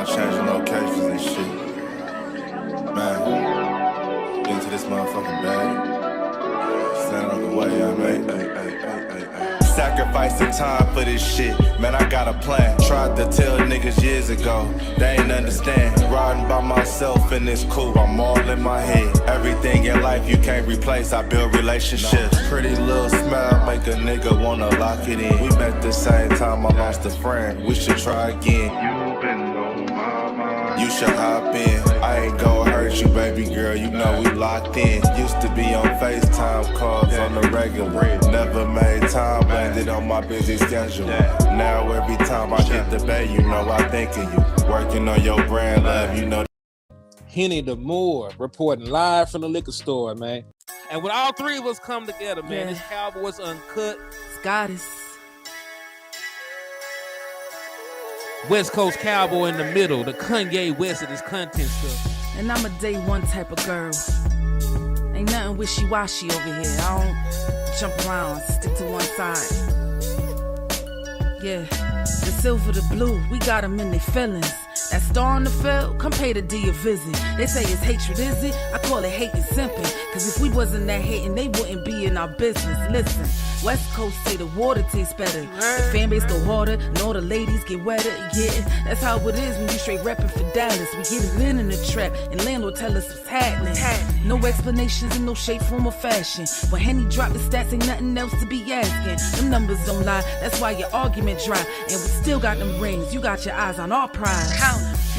about changing locations and shit. Man, get into this motherfucking bag. Stand on the way I made. Sacrificing time for this shit. Man, I got a plan. Tried to tell niggas years ago. They ain't understand. Riding by myself and it's cool. I'm all in my head. Everything in life you can't replace. I build relationships. Pretty little smile make a nigga wanna lock it in. We met the same time I lost a friend. We should try again. You been on my mind. You should hop in. I ain't gon' hurt you, baby girl. You know we locked in. Used to be on FaceTime calls on the regular. Never made time, landed on my busy schedule. Now every time I hit the bay, you know I think of you. Working on your brand, love, you know. Henny the Moore reporting live from the liquor store, man. And when all three of us come together, man, it's Cowboys Uncut. Goddess. West Coast Cowboy in the middle, the Kanye West of this content stuff. And I'm a day one type of girl. Ain't nothing wishy-washy over here. I don't jump around, I stick to one side. Yeah, the silver, the blue, we got them in their feelings. That star on the field, come pay the D a visit. They say it's hatred, is it? I call it hate and simping. Cause if we wasn't that hating, they wouldn't be in our business. Listen, West Coast say the water tastes better. The fan base go harder, and all the ladies get wetter. Yeah, that's how it is when you straight reppin' for Dallas. We get it in the trap, and landlord tell us what's happening. No explanations in no shape, form, or fashion. When Henny drop the stats, ain't nothing else to be asking. Them numbers don't lie, that's why your argument dry. And we still got them rings, you got your eyes on our prize.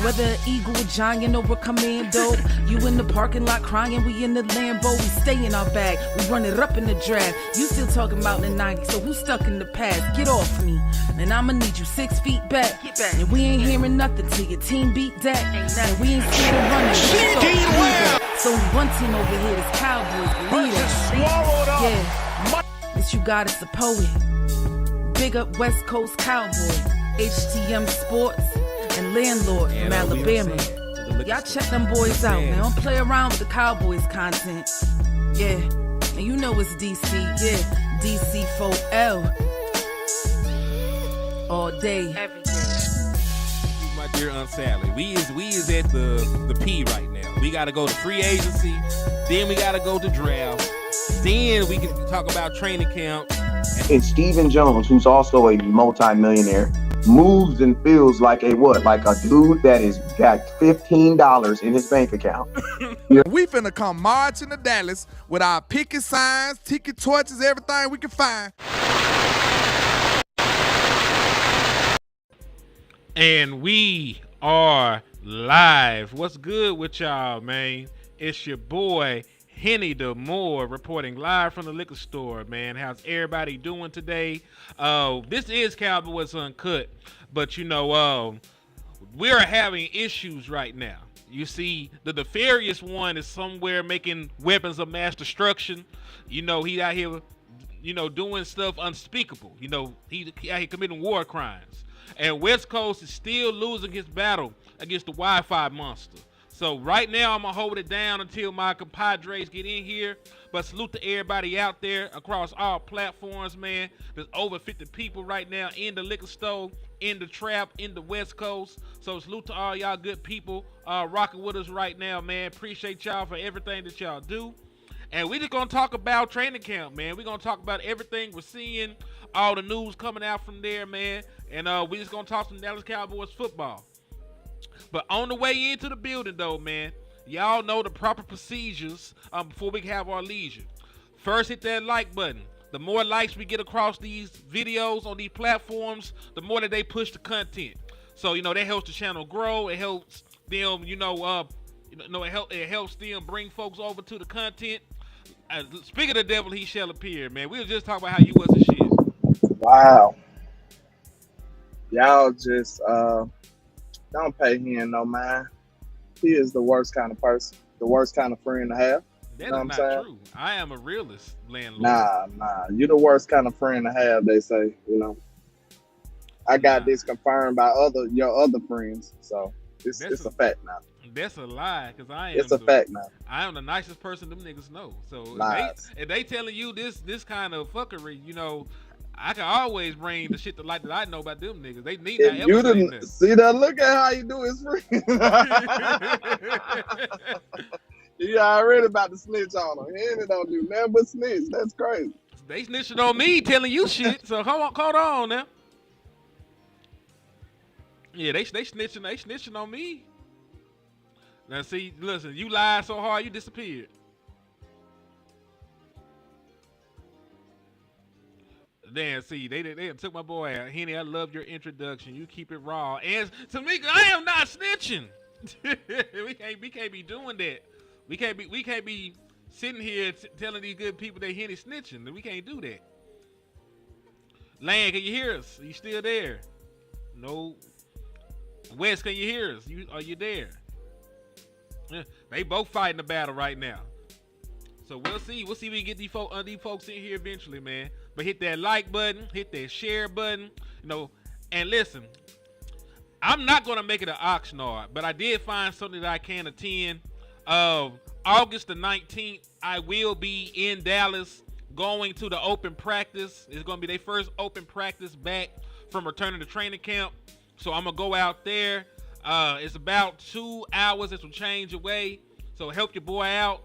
Whether an eagle, a giant, or a commando, you in the parking lot crying, we in the Lambo. We stay in our bag, we run it up in the draft. You still talking about the 90s, so who's stuck in the past? Get off me, and I'ma need you 6 feet back. And we ain't hearing nothing till your team beat that. And we ain't scared of running. So only one team over here is Cowboys, believe that. Yeah, this you got is a poet. Big up West Coast Cowboy, HTM Sports, and LandLord from Alabama. Y'all check them boys out, man. Don't play around with the Cowboys content. Yeah, and you know it's DC. Yeah, DC 4L. All day, every day. My dear Aunt Sally, we is at the P right now. We gotta go to free agency, then we gotta go to draft, then we can talk about training camp. And Stephen Jones, who's also a multi-millionaire, moves and feels like a what? Like a dude that is got $15 in his bank account. We finna come marching to Dallas with our picket signs, ticket torches, everything we can find. And we are live. What's good with y'all, man? It's your boy Henny the Moore reporting live from the liquor store, man. How's everybody doing today? This is Cowboys Uncut, but you know, we're having issues right now. You see, the nefarious one is somewhere making weapons of mass destruction. You know, he out here, you know, doing stuff unspeakable. You know, he out here committing war crimes. And West Coast is still losing his battle against the Wi-Fi monster. So right now, I'm going to hold it down until my compadres get in here. But salute to everybody out there across all platforms, man. There's over 50 people right now in the liquor store, in the trap, in the West Coast. So salute to all y'all good people rocking with us right now, man. Appreciate y'all for everything that y'all do. And we just going to talk about training camp, man. We're going to talk about everything we're seeing, all the news coming out from there, man. And we just going to talk some Dallas Cowboys football. But on the way into the building, though, man, y'all know the proper procedures before we can have our leisure. First, hit that like button. The more likes we get across these videos on these platforms, the more that they push the content. So, you know, that helps the channel grow. It helps them, it helps them bring folks over to the content. Speaking of the devil, he shall appear, man. We were just talking about how you was and shit. Wow. Y'all just don't pay him no mind. He is the worst kind of person, the worst kind of friend to have. That is not true. I am a realist, landlord. Nah. You're the worst kind of friend to have, they say, you know. I got this confirmed by your other friends, so it's a fact now. That's a lie, because it's a fact now. I am the nicest person them niggas know. So if they telling you this kind of fuckery, you know, I can always bring the shit to light that I know about them niggas. They need not If ever you say didn't see that, look at how you do his friend. nothing. You already about to snitch on him. He don't do nothing but snitch. That's crazy. They snitching on me, telling you shit. So hold on now. Yeah, they snitching. They snitching on me. Now see, listen, you lied so hard, you disappeared. Then see, they took my boy out. Henny, I love your introduction. You keep it raw. And Tamika, I am not snitching. we can't be doing that. We can't be sitting here telling these good people they Henny snitching. We can't do that. Land, can you hear us? Are you still there? No. West, can you hear us? Are you there? Yeah, they both fighting the battle right now. So we'll see. We'll see if we can get these folks in here eventually, man. But hit that like button, hit that share button, and listen, I'm not gonna make it an Oxnard, but I did find something that I can attend. August the 19th, I will be in Dallas going to the open practice. It's gonna be their first open practice back from returning to training camp. So I'm gonna go out there. It's about 2 hours and some change away. So help your boy out.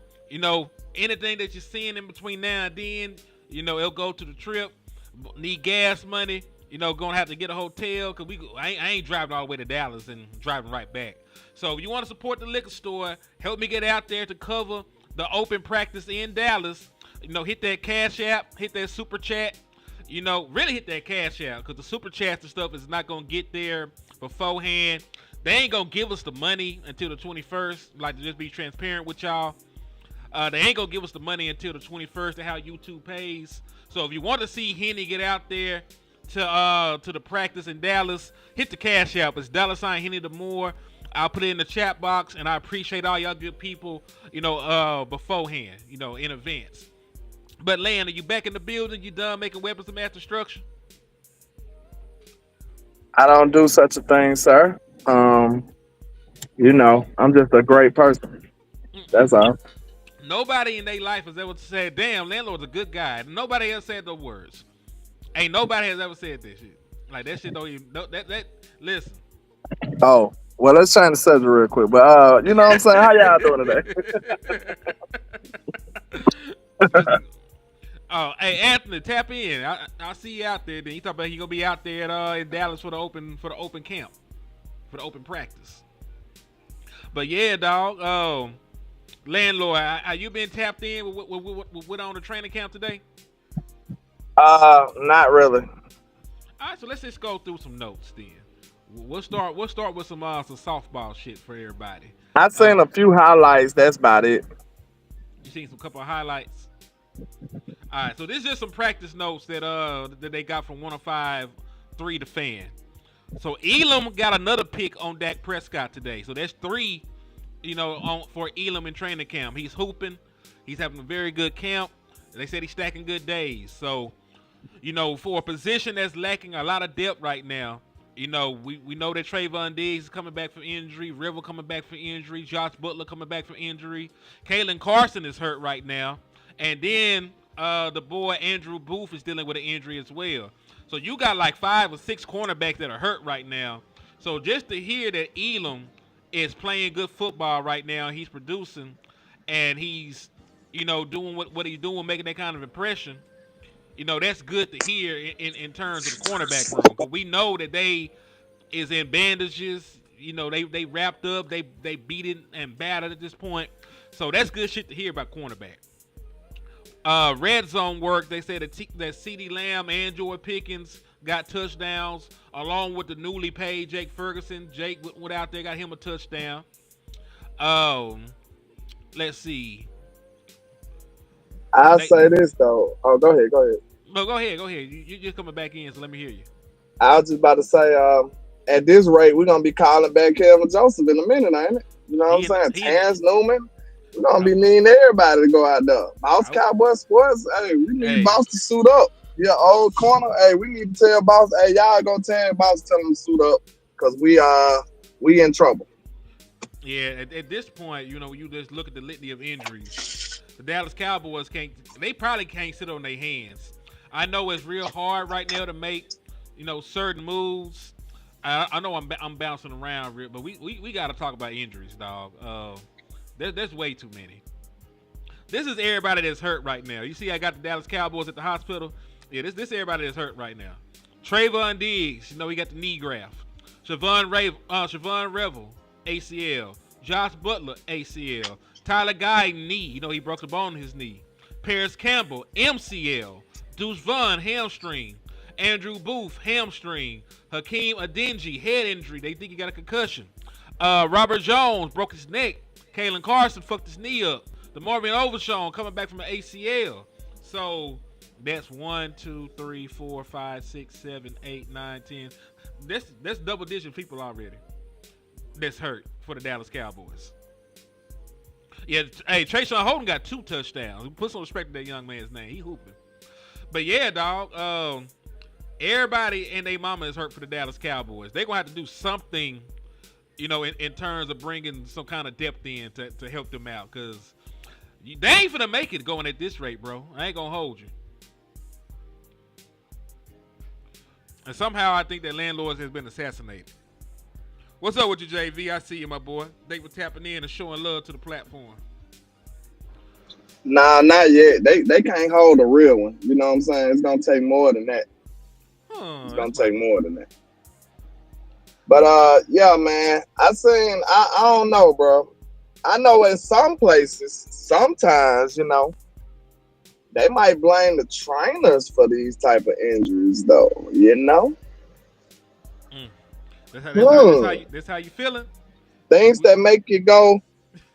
Anything that you're seeing in between now and then, it'll go to the trip. Need gas money. Gonna have to get a hotel because I ain't driving all the way to Dallas and driving right back. So if you want to support the liquor store, help me get out there to cover the open practice in Dallas. Hit that Cash App, hit that Super Chat. Really hit that Cash App because the Super Chats and stuff is not gonna get there beforehand. They ain't gonna give us the money until the 21st. Like to just be transparent with y'all. They ain't gonna give us the money until the 21st. That's how YouTube pays. So if you want to see Henny get out there to the practice in Dallas, hit the Cash App. It's $Henny the More. I'll put it in the chat box, and I appreciate all y'all good people, beforehand, in advance. But Land, are you back in the building? You done making weapons of mass destruction? I don't do such a thing, sir. I'm just a great person. That's all. Nobody in their life has ever said, damn, LandLord's a good guy. Nobody else said those words. Ain't nobody has ever said that shit. Like, that shit don't even, listen. Oh, well, let's change the subject real quick. But, you know what I'm saying? How y'all doing today? Oh, hey, Anthony, tap in. I'll see you out there. Then he talk about he gonna be out there in Dallas for the open camp, for the open practice. But yeah, dog. LandLord, have you been tapped in with on the training camp today? Not really. All right, so let's just go through some notes then. We'll start with some softball shit for everybody. I've seen a few highlights. That's about it. You seen some couple of highlights? All right, so this is just some practice notes that they got from 105.3 The Fan. So Elam got another pick on Dak Prescott today. So that's 3, for Elam in training camp. He's hooping. He's having a very good camp. They said he's stacking good days. So, for a position that's lacking a lot of depth right now, we know that Trayvon Diggs is coming back from injury, River coming back from injury, Josh Butler coming back from injury, Kalen Carson is hurt right now, and then the boy Andrew Booth is dealing with an injury as well. So you got like 5 or 6 cornerbacks that are hurt right now. So just to hear that Elam is playing good football right now, he's producing, and he's doing what he's doing, making that kind of impression. That's good to hear in terms of the cornerback room. Because we know that they is in bandages. They wrapped up. They beat it and battered at this point. So that's good shit to hear about cornerback. Red zone work. They said that CeeDee Lamb and Jordan Pickens got touchdowns, along with the newly paid Jake Ferguson. Jake went out there, got him a touchdown. Let's see. I'll say this though. Oh, go ahead. No, go ahead. You just coming back in, so let me hear you. I was just about to say, at this rate, we're gonna be calling back Kevin Joseph in a minute, ain't it? You know what I'm saying? Terrence Newman. We're gonna be needing everybody to go out there. Boss Cowboys Sports. Hey, we need Boss to suit up. Yeah, old corner. Hey, we need to tell Boss. Hey, y'all gonna tell Boss, tell him to suit up, cause we in trouble. Yeah, at this point, you just look at the litany of injuries. The Dallas Cowboys probably can't sit on their hands. I know it's real hard right now to make, certain moves. I know I'm bouncing around, but we got to talk about injuries, dog. There's way too many. This is everybody that's hurt right now. You see, I got the Dallas Cowboys at the hospital. Yeah, this everybody that's hurt right now. Trayvon Diggs, he got the knee graft. Siobhan Revel, ACL. Josh Butler, ACL. Tyler Guy, knee. He broke the bone in his knee. Paris Campbell, MCL. Deuce Vaughn, hamstring. Andrew Booth, hamstring. Hakeem Adeniji, head injury. They think he got a concussion. Robert Jones broke his neck. Kalen Carson fucked his knee up. DeMarvin Overshown coming back from an ACL. So that's 1, 2, 3, 4, 5, 6, 7, 8, 9, 10. That's double-digit people already that's hurt for the Dallas Cowboys. Yeah, hey, Trayshawn Holden got 2 touchdowns. Put some respect to that young man's name. He hooping. But yeah, dog, everybody and their mama is hurt for the Dallas Cowboys. They're going to have to do something, in terms of bringing some kind of depth in to help them out, because they ain't finna make it going at this rate, bro. I ain't gonna hold you. And somehow I think that LandLord has been assassinated. What's up with you, JV? I see you, my boy. Thank you for tapping in and showing love to the platform. Nah, not yet. They can't hold a real one. You know what I'm saying? It's gonna take more than that. It's gonna take more than that. But yeah, man. I don't know, bro. I know in some places, sometimes, they might blame the trainers for these type of injuries, though. That's how you feeling? Things that make you go,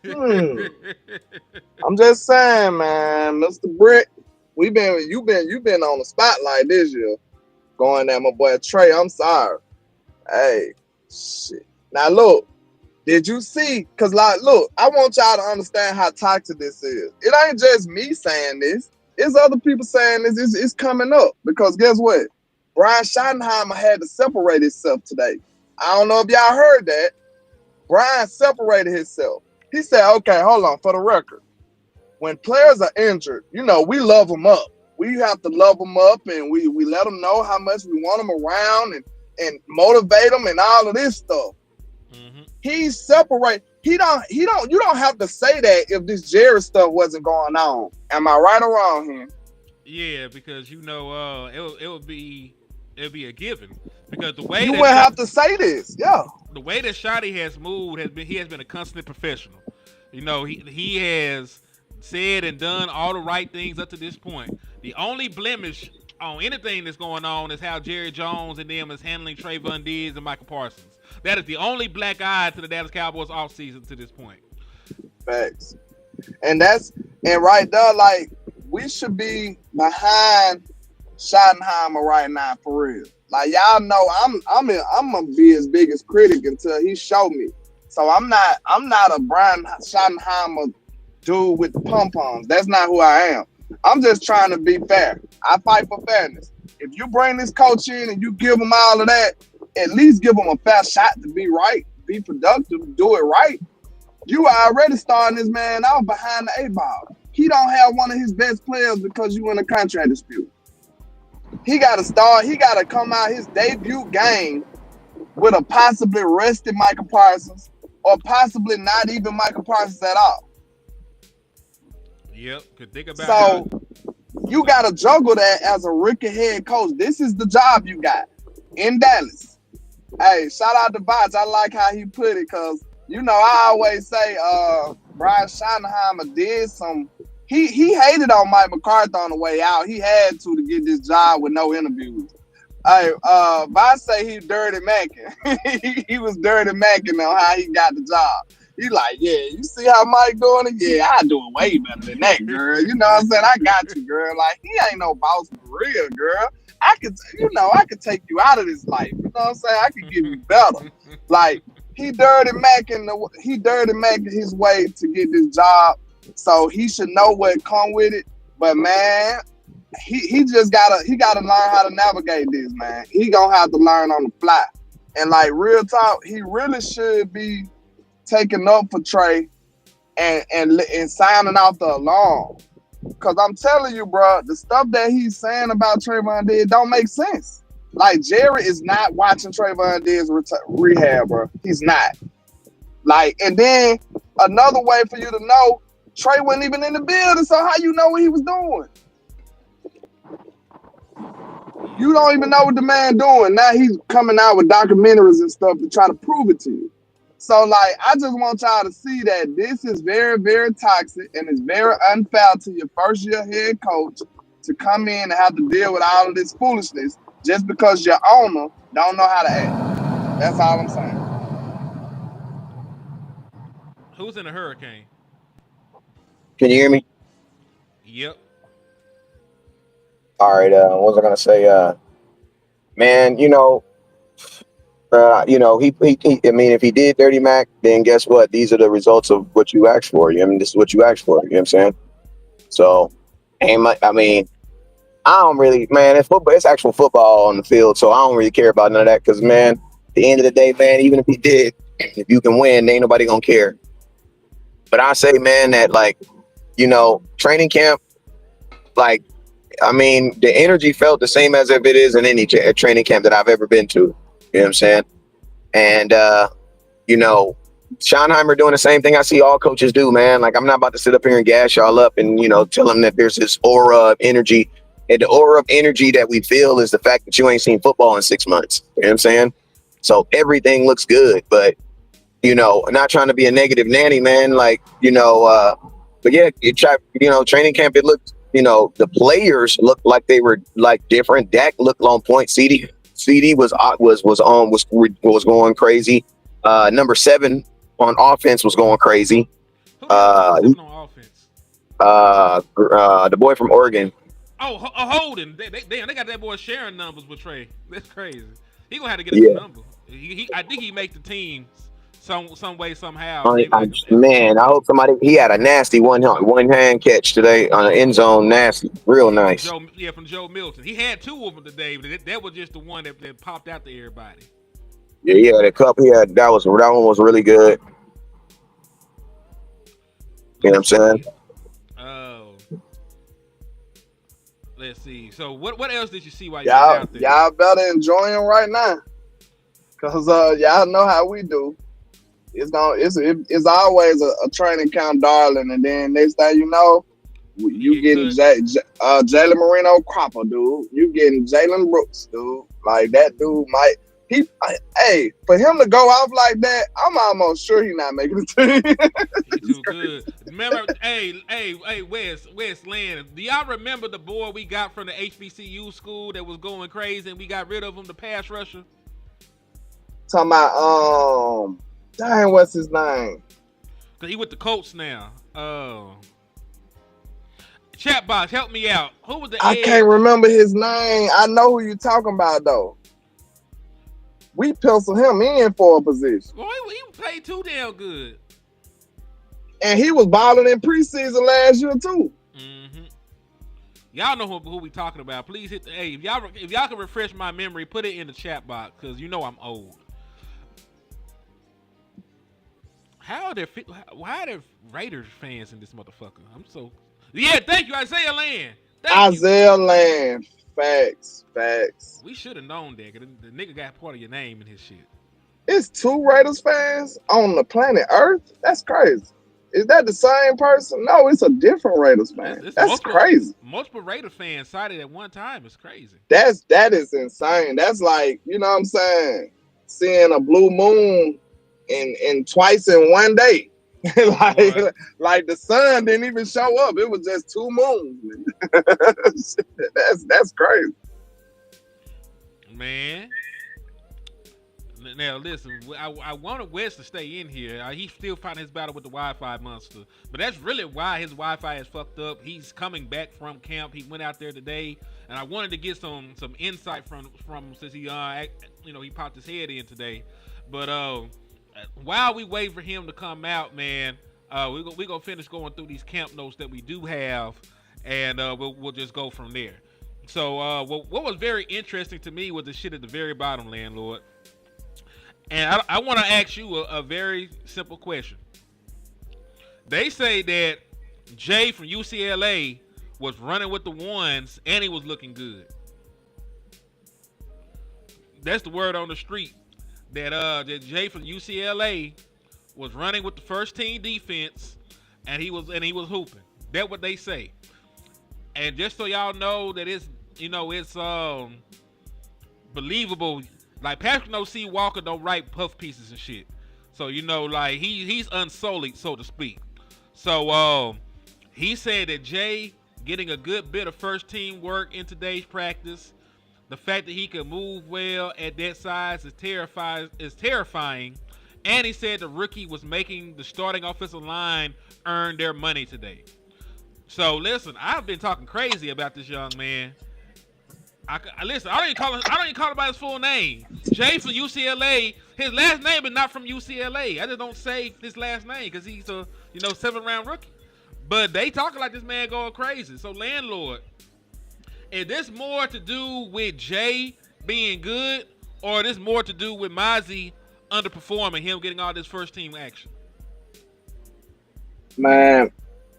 I'm just saying, man, Mr. Britt, you've been on the spotlight this year, going at my boy Trey. I'm sorry. Hey, shit. Now look. Did you see? Because, look, I want y'all to understand how toxic this is. It ain't just me saying this. It's other people saying this. It's coming up. Because guess what? Brian Schottenheimer had to separate himself today. I don't know if y'all heard that. Brian separated himself. He said, okay, hold on, for the record. When players are injured, we love them up. We have to love them up, and we let them know how much we want them around and motivate them and all of this stuff. Mm-hmm. He's separate. You don't have to say that if this Jared stuff wasn't going on. Am I right or wrong here? Yeah, because it would be a given. Because the way you would have to say this, yeah. The way that Shotty has moved he has been a constant professional. He has said and done all the right things up to this point. The only blemish on anything that's going on is how Jerry Jones and them is handling Trayvon Diggs and Michael Parsons. That is the only black eye to the Dallas Cowboys offseason to this point. Facts. And right there, we should be behind Schottenheimer right now for real. Y'all know I'm gonna be his biggest critic until he show me. So I'm not a Brian Schottenheimer dude with the pom-poms. That's not who I am. I'm just trying to be fair. I fight for fairness. If you bring this coach in and you give him all of that, at least give him a fair shot to be right, be productive, do it right. You are already starting this man out behind the 8-ball. He don't have one of his best players because you in a contract dispute. He got to start. He got to come out his debut game with a possibly rested Michael Parsons or possibly not even Michael Parsons at all. Yep, could think about so you got to juggle that as a rookie head coach. This is the job you got in Dallas. Hey, shout out to Bots. I like how he put it because, I always say Brian Schottenheimer did some. He hated on Mike McCarthy on the way out. He had to get this job with no interviews. Hey, Bots say he dirty macking. He was dirty macking on how he got the job. He like, yeah, you see how Mike doing it? Yeah, I do it way better than that, girl. You know what I'm saying? I got you, girl. He ain't no boss for real, girl. I could take you out of this life. You know what I'm saying? I could give you better. He dirty macking his way to get this job. So he should know what come with it. But man, he gotta learn how to navigate this, man. He gonna have to learn on the fly. And real talk, he really should be taking up for Trey and signing off the alarm. Because I'm telling you, bro, the stuff that he's saying about Trayvon Diggs don't make sense. Like, Jerry is not watching Trayvon Diggs rehab, bro. He's not. Like, and then another way for you to know, Trey wasn't even in the building, so how you know what he was doing? You don't even know what the man doing. Now he's coming out with documentaries and stuff to try to prove it to you. So, like, I just want y'all to see that this is very, very toxic and it's very unfair to your first year head coach to come in and have to deal with all of this foolishness just because your owner don't know how to act. That's all I'm saying. Who's in a hurricane? Can you hear me? Yep. All right. What was I gonna say? Man, I mean, if he did Dirty Mac, then guess what? These are the results of what you asked for. I mean, this is what you asked for. You know what I'm saying? So, I mean, I don't really, man. It's football. It's actual football on the field, so I don't really care about none of that. Because, man, at the end of the day, man, even if he did, if you can win, ain't nobody gonna care. But I say, man, that training camp, like, I mean, the energy felt the same as if it is in any training camp that I've ever been to. You know what I'm saying? And, Schottenheimer doing the same thing I see all coaches do, man. Like, I'm not about to sit up here and gas y'all up and, tell them that there's this aura of energy. And the aura of energy that we feel is the fact that you ain't seen football in 6 months. You know what I'm saying? So everything looks good. But, not trying to be a negative nanny, man. Like, but yeah, training camp, it looked, the players looked like they were like different. Dak looked on point. CD was going crazy. Number 7 on offense was going crazy. Who on offense? The boy from Oregon. Oh, Holden. They got that boy sharing numbers with Trey. That's crazy. He gonna have to get a number. I think he make the team some way somehow. Man, I hope he had a nasty one hand catch today on the end zone. Nasty, real nice. From Joe Milton. He had 2 of them today, but that was just the one that popped out to everybody. Yeah, the cup he had, that one was really good. You know what I'm saying? Oh. Let's see. So what else did you see while you were out there? Y'all better enjoy him right now. Cause y'all know how we do. It's always a training camp darling, and then next thing you know, you getting Jalen Marino Cropper, dude. You getting Jalen Brooks, dude. Like, that dude might. For him to go off like that, I'm almost sure he's not making the team. He's too good. Remember, Wes Land, do y'all remember the boy we got from the HBCU school that was going crazy and we got rid of him, the pass rusher? Talking about, dang, what's his name? Cause he with the Colts now. Chat box, help me out. Who was the? I can't remember his name. I know who you talking about though. We penciled him in for a position. Well, he played too damn good. And he was balling in preseason last year too. Mm-hmm. Y'all know who we talking about. Please hit the if y'all can refresh my memory, put it in the chat box because I'm old. Why are there Raiders fans in this motherfucker? Thank you, Isaiah Land. Isaiah Land. Facts. We should have known that. The nigga got part of your name in his shit. It's 2 Raiders fans on the planet Earth? That's crazy. Is that the same person? No, it's a different Raiders fan. That's crazy. Multiple Raiders fans cited at one time. It's crazy. That is insane. That's like, you know what I'm saying? Seeing a blue moon in twice in one day. like the sun didn't even show up. It was just 2 moons. That's crazy. Man. Now listen, I wanted Wes to stay in here. He's still fighting his battle with the Wi-Fi monster, but that's really why his Wi-Fi is fucked up. He's coming back from camp. He went out there today, and I wanted to get some insight from since he popped his head in today. But while we wait for him to come out, man, we're gonna finish going through these camp notes that we do have, and we'll just go from there. So what was very interesting to me was the shit at the very bottom, LandLord. And I want to ask you a very simple question. They say that Jay from UCLA was running with the ones, and he was looking good. That's the word on the street. That Jay from UCLA was running with the first team defense, and he was hooping. That's what they say. And just so y'all know that it's believable. Like Patrick No.C. Walker don't write puff pieces and shit. So like he's unsullied, so to speak. So he said that Jay getting a good bit of first team work in today's practice. The fact that he can move well at that size is terrifying. And he said the rookie was making the starting offensive line earn their money today. So listen, I've been talking crazy about this young man. I don't even call him by his full name. Jay from UCLA. His last name is not from UCLA. I just don't say his last name because he's a 7th round rookie. But they talking like this man going crazy. So LandLord, is this more to do with Jay being good, or is this more to do with Mozzie underperforming, him getting all this first team action? Man,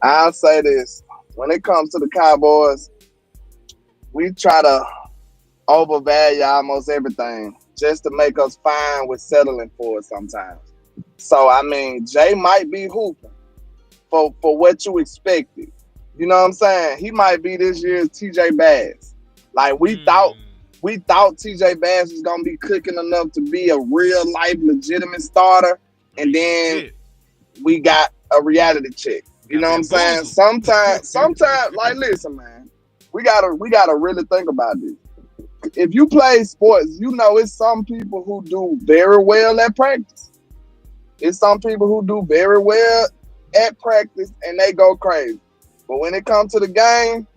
I'll say this. When it comes to the Cowboys, we try to overvalue almost everything just to make us fine with settling for it sometimes. So, I mean, Jay might be hooping for what you expected. You know what I'm saying? He might be this year's TJ Bass. Like, we thought TJ Bass was going to be cooking enough to be a real-life, legitimate starter, and then we got a reality check. You know what I'm saying? Sometimes, like, listen, man, we gotta really think about this. If you play sports, it's some people who do very well at practice. It's some people who do very well at practice and they go crazy. But when it comes to the game,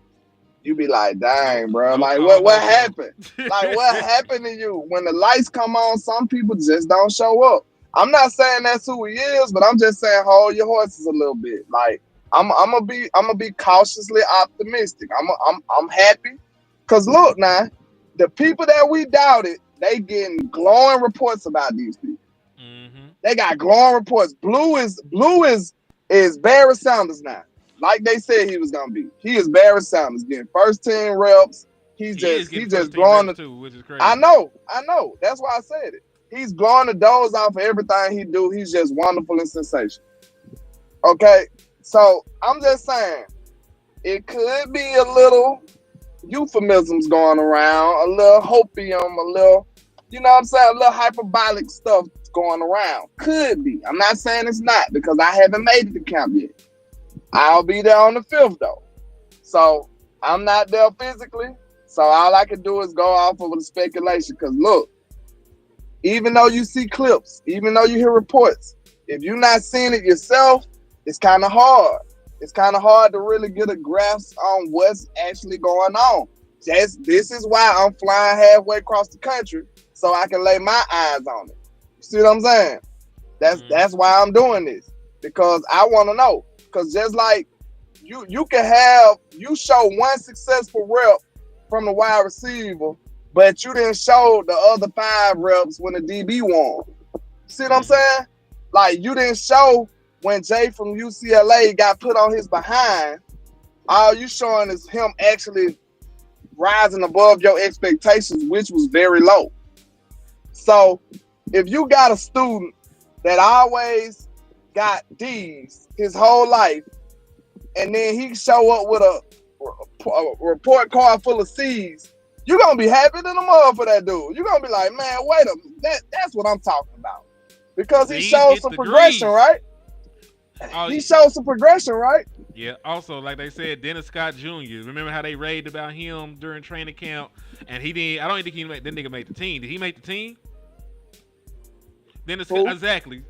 you be like, dang, bro, like what happened? Like, what happened to you? When the lights come on, some people just don't show up. I'm not saying that's who he is, but I'm just saying hold your horses a little bit. Like, I'm gonna be cautiously optimistic. I'm happy. Cause look now, the people that we doubted, they getting glowing reports about these people. Mm-hmm. They got glowing reports. Blue is Barry Sanders now. Like they said he was gonna be. He is Barry Sanders getting first team reps. He's just blowing too, which is crazy. I know. That's why I said it. He's blowing the doors off of everything he do. He's just wonderful and sensational. Okay, so I'm just saying it could be a little euphemisms going around, a little hopium, a little, you know what I'm saying, a little hyperbolic stuff going around. Could be. I'm not saying it's not because I haven't made it to camp yet. I'll be there on the 5th though. So I'm not there physically. So all I can do is go off of the speculation. Because look, even though you see clips, even though you hear reports, if you're not seeing it yourself, it's kind of hard. It's kind of hard to really get a grasp on what's actually going on. This is why I'm flying halfway across the country so I can lay my eyes on it. You see what I'm saying? That's why I'm doing this, because I want to know. Because just like you show one successful rep from the wide receiver, but you didn't show the other 5 reps when the DB won. See what I'm saying? Like, you didn't show when Jay from UCLA got put on his behind. All you showing is him actually rising above your expectations, which was very low. So if you got a student that always got D's his whole life, and then he show up with a report card full of C's, you're going to be happy than a mother for that dude. You're going to be like, man, wait a minute. That's what I'm talking about. Because he showed some progression, right? He showed some progression, right? Yeah. Also, like they said, Dennis Scott Jr. Remember how they raved about him during training camp? And he didn't. I don't think that nigga made the team. Did he make the team? Dennis Scott, exactly.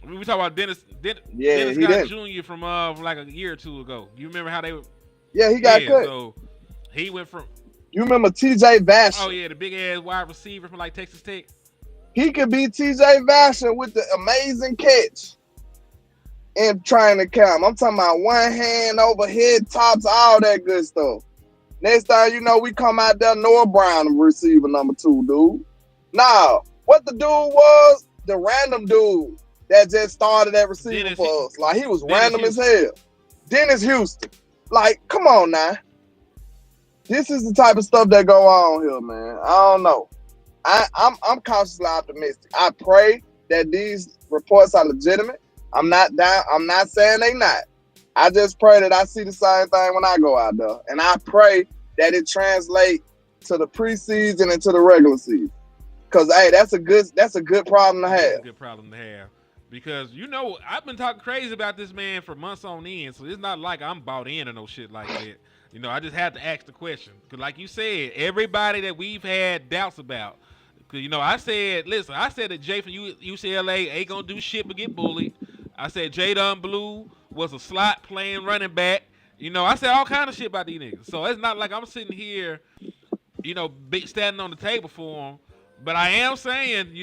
We talk about Dennis Scott Jr. from like a year or two ago. You remember how they were? Yeah, he got cut. So he went from. You remember TJ Vashon? Oh yeah, the big ass wide receiver from like Texas Tech. He could be TJ Vashon with the amazing catch in training camp. I'm talking about one hand over head tops, all that good stuff. Next time you know, we come out there, Noah Brown, receiver number 2, dude. Nah, what the dude was, the random dude that just started at receiver for us. Like, he was random as hell. Dennis Houston. Like, come on now. This is the type of stuff that go on here, man. I don't know. I'm cautiously optimistic. I pray that these reports are legitimate. I'm not down. I'm not saying they not. I just pray that I see the same thing when I go out there, and I pray that it translates to the preseason and to the regular season. Cause hey, that's a good problem to have. That's a good problem to have. Because I've been talking crazy about this man for months on end, so it's not like I'm bought in or no shit like that. I just had to ask the question. Because like you said, everybody that we've had doubts about. Because, I said that Jay from UCLA ain't going to do shit but get bullied. I said Jadon Blue was a slot playing running back. I said all kind of shit about these niggas. So it's not like I'm sitting here, standing on the table for them. But I am saying,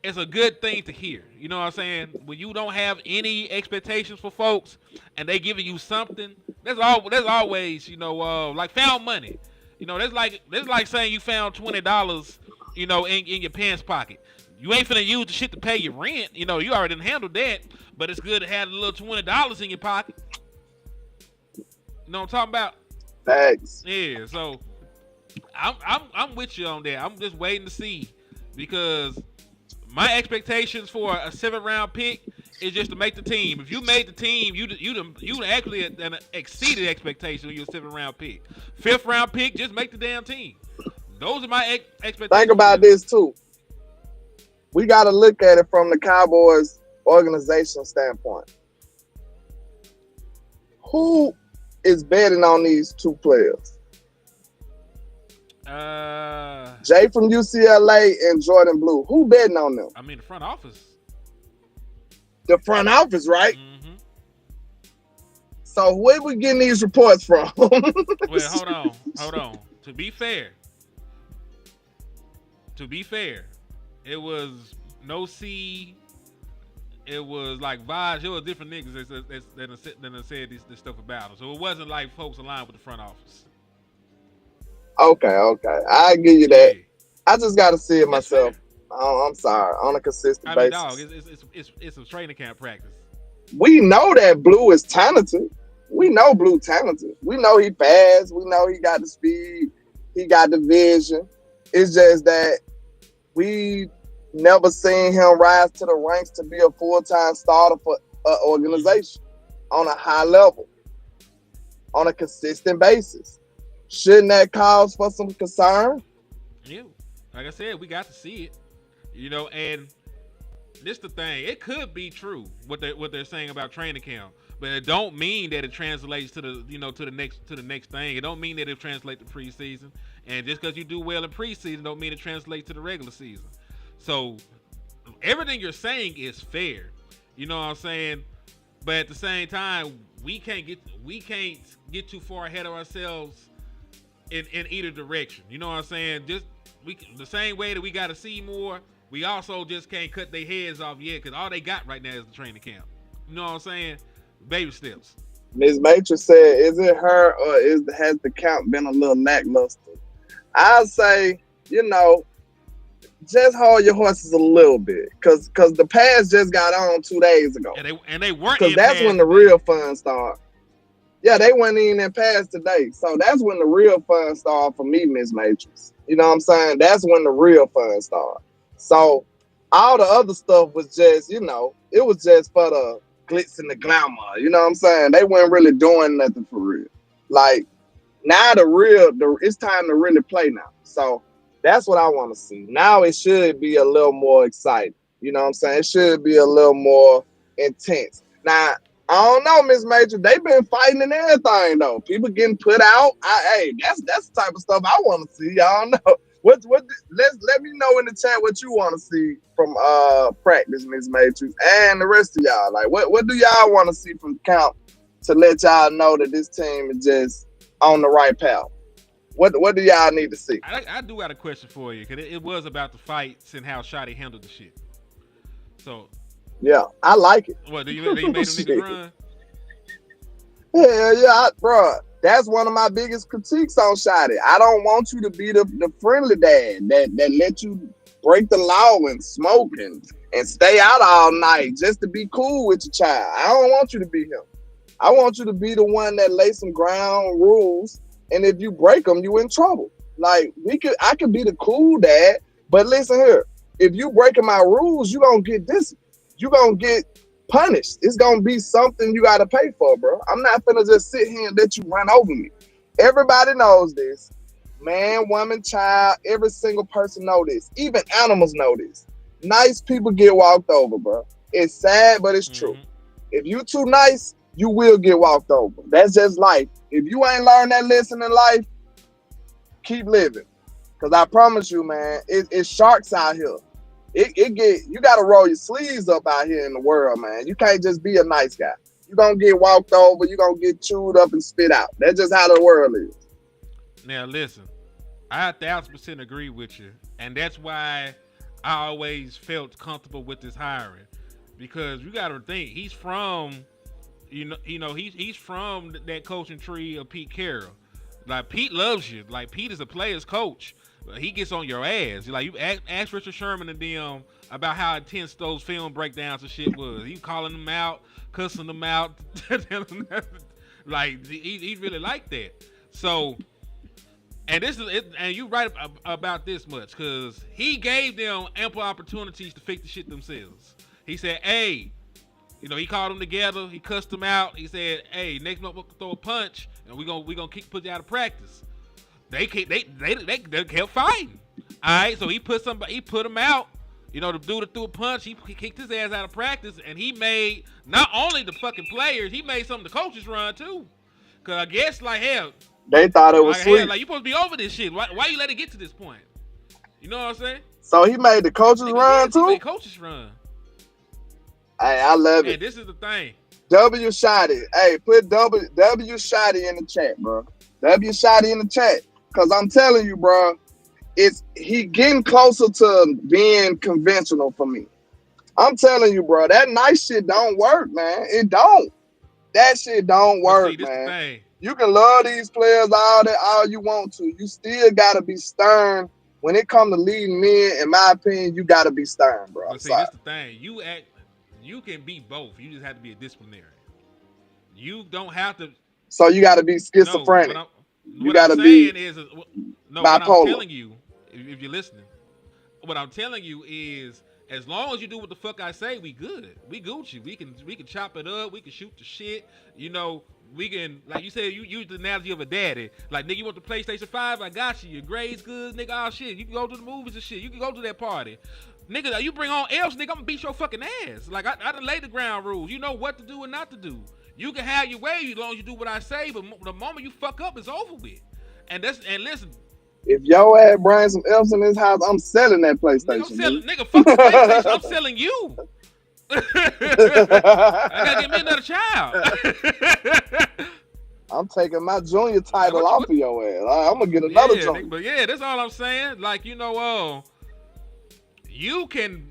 it's a good thing to hear. You know what I'm saying? When you don't have any expectations for folks and they giving you something, there's always, like found money. That's like saying you found $20, in your pants pocket. You ain't finna use the shit to pay your rent. You already done handled that, but it's good to have a little $20 in your pocket. You know what I'm talking about? Thanks. Yeah, so I'm with you on that. I'm just waiting to see, because my expectations for a 7th round pick is just to make the team. If you made the team, you actually exceeded expectations with your 7th round pick. 5th round pick, just make the damn team. Those are my expectations. Think about this too. We got to look at it from the Cowboys organization standpoint. Who is betting on these two players? Jay from UCLA and Jordan Blue. Who betting on them? I mean, the front office. The front office, right? Mm-hmm. So where we getting these reports from? Well, hold on. To be fair, it was no C. It was like Vaj. It was different niggas that said this stuff about him. So it wasn't like folks aligned with the front office. Okay. I give you that. I just got to see it myself. I'm sorry. On a consistent basis. Dog, it's a training camp practice. We know that Blue is talented. We know Blue talented. We know he fast. We know he got the speed. He got the vision. It's just that we never seen him rise to the ranks to be a full-time starter for an organization on a high level, on a consistent basis. Shouldn't that cause for some concern? Yeah, like I said, we got to see it, and this the thing. It could be true what they're saying about training camp, but it don't mean that it translates to the to the next thing. It don't mean that it translates to preseason, and just because you do well in preseason don't mean it translates to the regular season. So everything you're saying is fair, you know what I'm saying, but at the same time, we can't get too far ahead of ourselves in either direction. You know what I'm saying? Just the same way that we got to see more, we also just can't cut their heads off yet, because all they got right now is the training camp. You know what I'm saying? Baby steps. Ms. Matrix said, is it her or has the count been a little lackluster? I'll say, just hold your horses a little bit, because the pass just got on 2 days ago. And they weren't, because that's when the real fun started. Yeah, they went in and passed today. So that's when the real fun started for me, Ms. Matrix. You know what I'm saying? That's when the real fun started. So all the other stuff was just, it was just for the glitz and the glamour. You know what I'm saying? They weren't really doing nothing for real. Like, now it's time to really play now. So that's what I want to see. Now it should be a little more exciting. You know what I'm saying? It should be a little more intense. Now, I don't know, Miss Major. They've been fighting and everything, though. People getting put out. That's the type of stuff I want to see. I don't know. Let me know in the chat what you want to see from practice, Miss Matrix, and the rest of y'all. Like, what do y'all want to see from camp to let y'all know that this team is just on the right path? What do y'all need to see? I do got a question for you, because it was about the fights and how Shotty handled the shit. So, yeah, I like it. What, do you made them niggas run? Hell yeah, bro. That's one of my biggest critiques on Shotty. I don't want you to be the friendly dad that let you break the law and smoke and stay out all night just to be cool with your child. I don't want you to be him. I want you to be the one that lay some ground rules, and if you break them, you in trouble. Like I could be the cool dad, but listen here, if you breaking my rules, you gonna get this, you gonna get punished. It's gonna be something you gotta pay for, bro. I'm not finna just sit here and let you run over me. Everybody knows this. Man, woman, child, every single person know this. Even animals know this. Nice people get walked over, bro. It's sad, but it's true. If you too nice, you will get walked over. That's just life. If you ain't learned that lesson in life, keep living. Cause I promise you, man, it's sharks out here. You gotta roll your sleeves up out here in the world, man. You can't just be a nice guy. You're gonna get walked over, you're gonna get chewed up and spit out. That's just how the world is. Now listen, I 1,000% agree with you. And that's why I always felt comfortable with this hiring. Because you gotta think, he's from he's from that coaching tree of Pete Carroll. Like Pete loves you. Like Pete is a player's coach. He gets on your ass. Like you ask Richard Sherman and them about how intense those film breakdowns and shit was. He calling them out, cussing them out. Like he really liked that. So, and this is it, and you right about this much because he gave them ample opportunities to fix the shit themselves. He said, "Hey." He called them together. He cussed them out. He said, "Hey, next month we'll throw a punch, and we gonna put you out of practice." They kept fighting. All right, so he put them out. The dude that threw a punch, he kicked his ass out of practice, and he made not only the fucking players, he made some of the coaches run too. Cause I guess like hell, they thought it was sweet. Hell, like you supposed to be over this shit. Why you let it get to this point? You know what I'm saying? So he made the coaches run too. He made coaches run. Hey, I love it. This is the thing. W Shotty. Hey, put W Shotty in the chat, bro. W Shotty in the chat. Cause I'm telling you, bro, he getting closer to being conventional for me. I'm telling you, bro, that nice shit don't work, man. It don't. That shit don't work, man. You can love these players all you want to. You still gotta be stern. When it comes to leading men, in my opinion, you gotta be stern, bro. But see, that's the thing. You can be both. You just have to be a disciplinary. You don't have to. So you got to be schizophrenic. You got to be bipolar. What I'm telling you, if you're listening, what I'm telling you is, as long as you do what the fuck I say, we good. We Gucci. We can chop it up. We can shoot the shit. We can, like you said, you use the analogy of a daddy. Like, nigga, you want the PlayStation 5? I got you. Your grades good, nigga. All shit. You can go to the movies and shit. You can go to that party. Nigga, you bring on else, nigga, I'm gonna beat your fucking ass. Like, I done laid the ground rules. You know what to do and not to do. You can have your way as long as you do what I say, but the moment you fuck up, it's over with. And listen. If your ass brings some else in this house, I'm selling that PlayStation. Nigga, fuck the PlayStation. I'm selling you. I gotta get me another child. I'm taking my junior title off of your ass. I'm gonna get another junior. But yeah, that's all I'm saying. Like, you can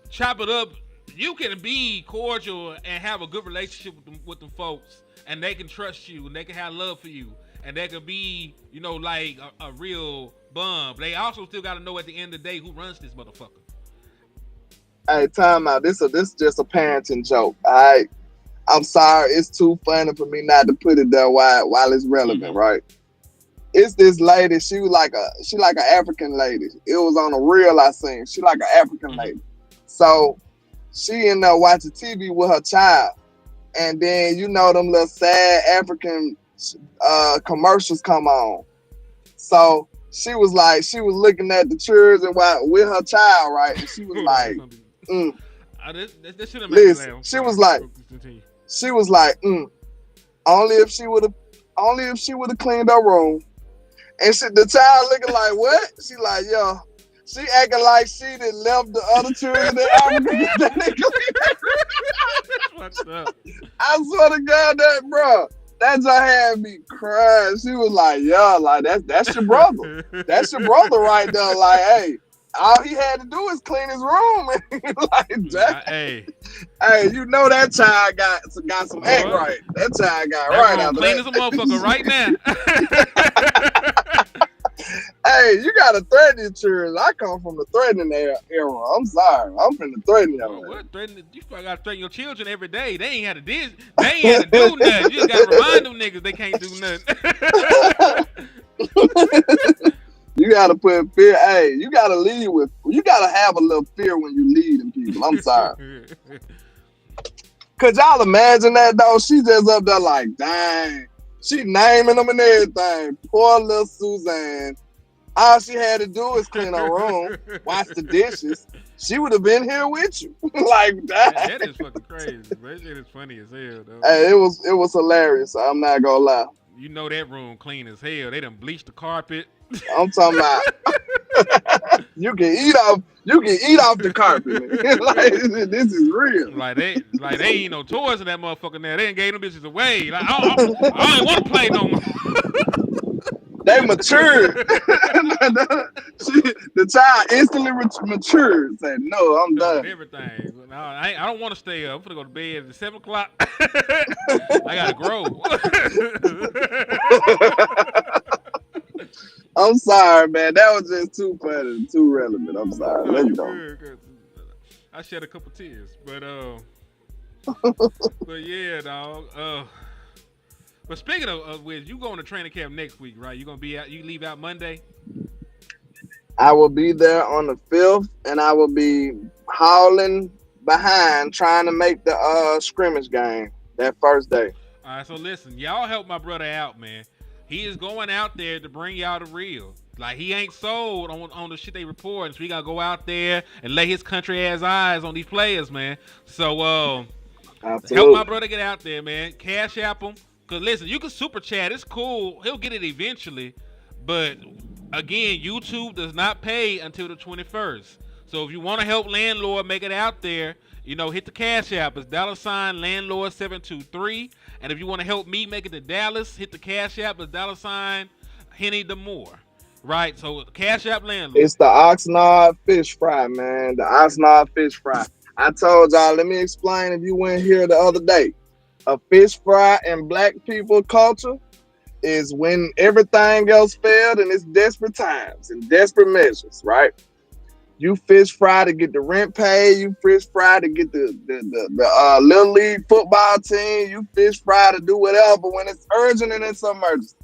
chop it up. You can be cordial and have a good relationship with them folks, and they can trust you, and they can have love for you, and they can be, like a real bum. But they also still got to know at the end of the day who runs this motherfucker. Hey, time out. This is just a parenting joke. All right, I'm sorry. It's too funny for me not to put it there while it's relevant, right? It's this lady. She like an African lady. It was on a reel I seen. She like an African lady. So she in there watching TV with her child, and then them little sad African commercials come on. So she was looking at the children with her child, right? And she was like, listen. She was like, only if she would have cleaned her room. And the child looking like, what? She like, yo. She acting like she done left the other children in Africa. What's up? I swear to God, that just had me crying. She was like, yeah, like that's your brother. That's your brother right there. Like, hey, all he had to do is clean his room. Like, hey, that child got some act right. That child got right out of that. Clean as a motherfucker right now. Hey, you gotta threaten your children. I come from the threatening era. I'm sorry. I'm from the threatening era. What threatening? You gotta threaten your children every day. They ain't had to do nothing. You just gotta remind them niggas they can't do nothing. You gotta put fear. Hey, you gotta lead with. You gotta have a little fear when you leading people. I'm sorry. Could y'all imagine that though? She just up there like, dang. She naming them and everything. Poor little Suzanne. All she had to do is clean her room, wash the dishes. She would have been here with you. Like that. That is fucking crazy. That shit is funny as hell, though. Hey, it was hilarious. I'm not gonna lie. You know that room clean as hell. They done bleached the carpet. I'm talking about you can eat off the carpet. Like, this is real. Like they ain't no toys in that motherfucker now. They ain't gave them bitches away. Like I ain't want to play no more. They matured. The child instantly matured. Said, "No, I'm done." Everything. No, I don't want to stay up. I'm gonna go to bed at 7 o'clock. I gotta grow. I'm sorry, man. That was just too funny, too relevant. I'm sorry. Let me go. I shed a couple tears, but yeah, dog. But speaking of which, you going to training camp next week, right? You gonna be out? You leave out Monday? I will be there on the 5th, and I will be hauling behind trying to make the scrimmage game that first day. All right, so listen, y'all help my brother out, man. He is going out there to bring y'all the real. Like, he ain't sold on the shit they reporting, so we gotta go out there and lay his country ass eyes on these players, man. So help my brother get out there, man. Cash app him. Cause listen, you can super chat. It's cool. He'll get it eventually, but again, YouTube does not pay until the 21st. So if you want to help LandLord make it out there, you know, hit the cash app. It's $LandLord 723. And if you want to help me make it to Dallas, hit the cash app. It's $Henny the Moore. Right. So cash app LandLord. It's the Oxnard fish fry, man. The Oxnard fish fry. I told y'all. Let me explain. If you went here the other day. A fish fry in black people culture is when everything else failed and it's desperate times and desperate measures, right? You fish fry to get the rent paid. You fish fry to get the little league football team. You fish fry to do whatever when it's urgent and it's an emergency.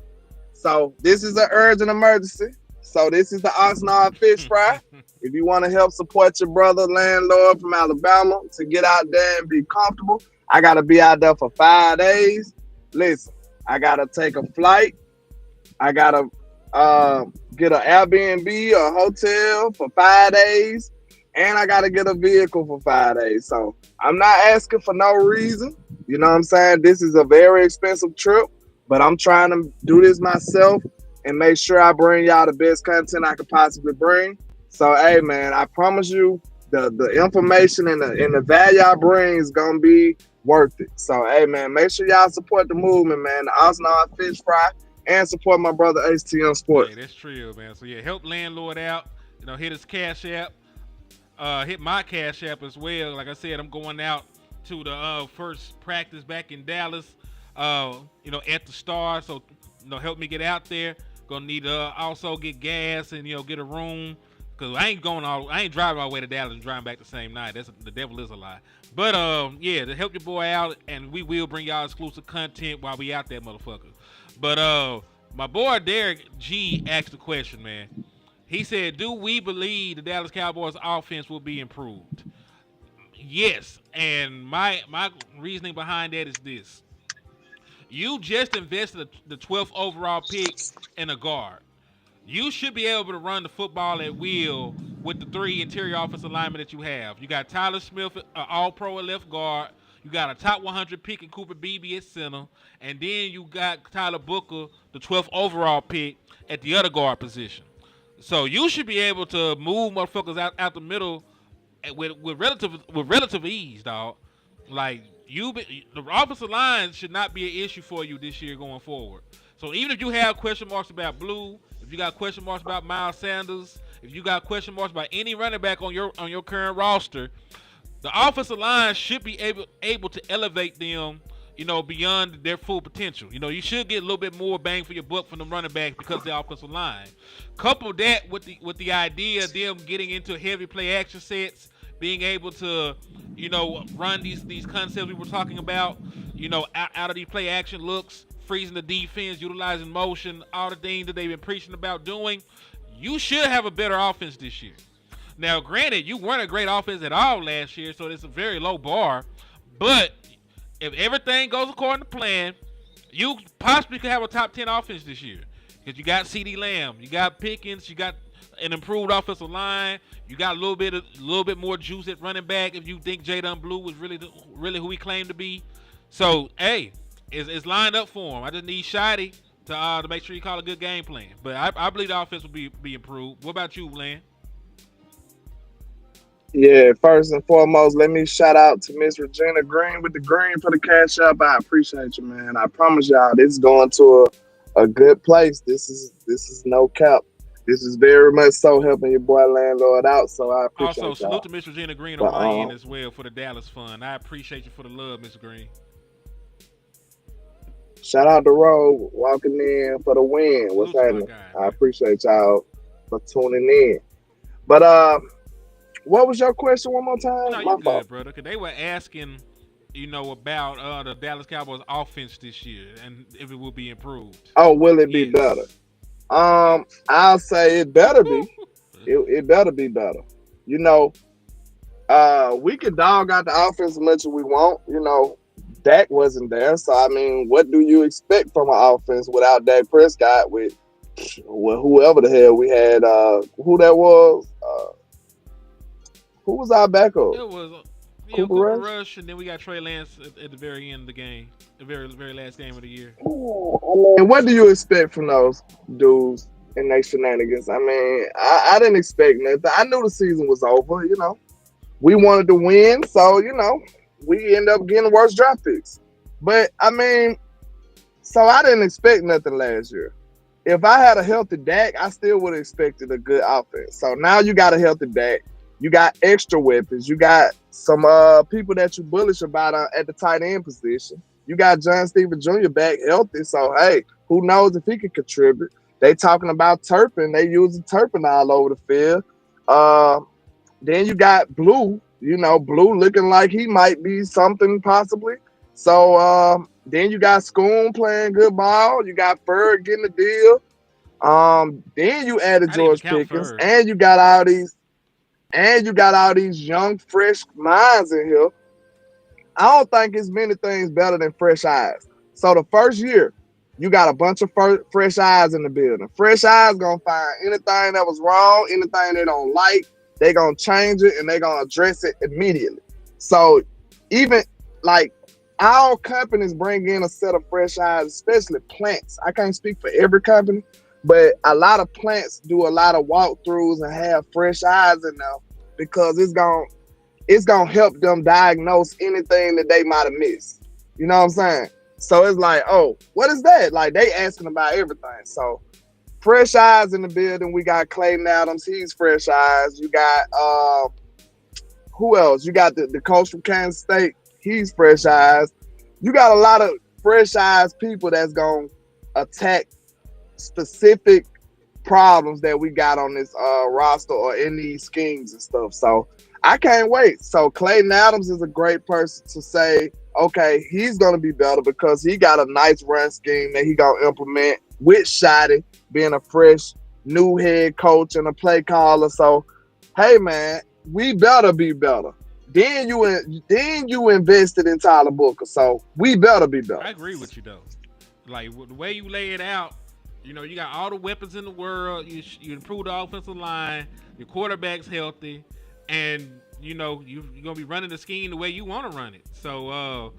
So this is an urgent emergency. So this is the Oxnard fish fry. If you want to help support your brother, LandLord from Alabama, to get out there and be comfortable, I got to be out there for 5 days. Listen, I got to take a flight. I got to get an Airbnb or a hotel for 5 days. And I got to get a vehicle for 5 days. So I'm not asking for no reason. You know what I'm saying? This is a very expensive trip. But I'm trying to do this myself and make sure I bring y'all the best content I could possibly bring. So, hey, man, I promise you the information and the value I bring is going to be worth it. So, hey, man, make sure y'all support the movement, man. The Oxnard Fish Fry, and support my brother HTM Sports. Hey, that's true, man. So, yeah, help LandLord out. You know, hit his cash app. Hit my cash app as well. Like I said, I'm going out to the first practice back in Dallas, you know, at the Star. So, you know, help me get out there. Gonna need to also get gas and, you know, get a room. Cause I ain't driving all the way to Dallas and driving back the same night. The devil is a lie. But yeah, to help your boy out, and we will bring y'all exclusive content while we out there, motherfucker. But my boy Derek G asked the question, man. He said, "Do we believe the Dallas Cowboys offense will be improved?" Yes, and my reasoning behind that is this: you just invested the 12th overall pick in a guard. You should be able to run the football at will with the 3 interior offensive linemen that you have. You got Tyler Smith, an all-pro at left guard. You got a top 100 pick in Cooper Beebe at center. And then you got Tyler Booker, the 12th overall pick, at the other guard position. So you should be able to move motherfuckers out the middle with relative ease, dog. Like, the offensive line should not be an issue for you this year going forward. So even if you have question marks about Blue, if you got question marks about Miles Sanders, if you got question marks about any running back on your current roster, the offensive line should be able to elevate them, beyond their full potential. You should get a little bit more bang for your buck from the running backs because of the offensive line. Couple that with the idea of them getting into heavy play action sets, being able to, run these concepts we were talking about, out of these play action looks, freezing the defense, utilizing motion, all the things that they've been preaching about doing. You should have a better offense this year. Now, granted, you weren't a great offense at all last year, so it's a very low bar. But if everything goes according to plan, you possibly could have a top 10 offense this year. Because you got CeeDee Lamb, you got Pickens, you got an improved offensive line, you got a little bit more juice at running back if you think Jadon Blue was really who he claimed to be. So, hey, it's lined up for him. I just need Shotty to make sure he call a good game plan. But I believe the offense will be improved. What about you, Len? Yeah, first and foremost, let me shout out to Miss Regina Green with the green for the cash up. I appreciate you, man. I promise y'all this is going to a good place. This is no cap. This is very much so helping your boy LandLord out. So I appreciate Also, y'all. salute to Miss Regina Green on my end as well for the Dallas Fund. I appreciate you for the love, Miss Green. Shout out to Roe walking in for the win. What's happening? I appreciate y'all for tuning in. But what was your question one more time? No, you good, brother. Because they were asking, about the Dallas Cowboys offense this year and if it will be improved. Oh, will it be better? I'll say it better be. It better be better. We can dog out the offense as much as we want. Dak wasn't there. So, I mean, what do you expect from an offense without Dak Prescott with whoever the hell we had? Who that was? Who was our backup? It was Cooper Rush, and then we got Trey Lance at the very end of the game, the very, very last game of the year. And what do you expect from those dudes and their shenanigans? I mean, I didn't expect nothing. I knew the season was over, We wanted to win, so, we end up getting worse draft picks. But, I mean, so I didn't expect nothing last year. If I had a healthy Dak, I still would have expected a good offense. So now you got a healthy Dak. You got extra weapons. You got some people that you bullish about at the tight end position. You got John Steven Jr. back healthy. So, hey, who knows if he can contribute. They talking about Turpin. They using Turpin all over the field. Then you got Blue. Blue looking like he might be something possibly. So, then you got Schoon playing good ball. You got Ferg getting the deal. Then you added George Pickens. And you got all these young, fresh minds in here. I don't think it's many things better than fresh eyes. So the first year, you got a bunch of fresh eyes in the building. Fresh eyes gonna find anything that was wrong, anything they don't like, they gonna change it and they gonna address it immediately. So even like all companies bring in a set of fresh eyes, especially plants. I can't speak for every company, but a lot of plants do a lot of walkthroughs and have fresh eyes in there because it's gonna help them diagnose anything that they might have missed. You know what I'm saying? So it's like, oh, what is that? Like they asking about everything. So fresh eyes in the building. We got Clayton Adams. He's fresh eyes. You got who else? You got the coach from Kansas State. He's fresh eyes. You got a lot of fresh eyes people that's gonna attack specific problems that we got on this roster or in these schemes and stuff. So I can't wait. So Clayton Adams is a great person to say, okay, he's going to be better because he got a nice run scheme that he going to implement with Shotty being a fresh new head coach and a play caller. So, hey, man, we better be better. Then you invested in Tyler Booker. So we better be better. I agree with you, though. Like, the way you lay it out, you got all the weapons in the world. You improve the offensive line. Your quarterback's healthy. And, you're going to be running the scheme the way you want to run it. So,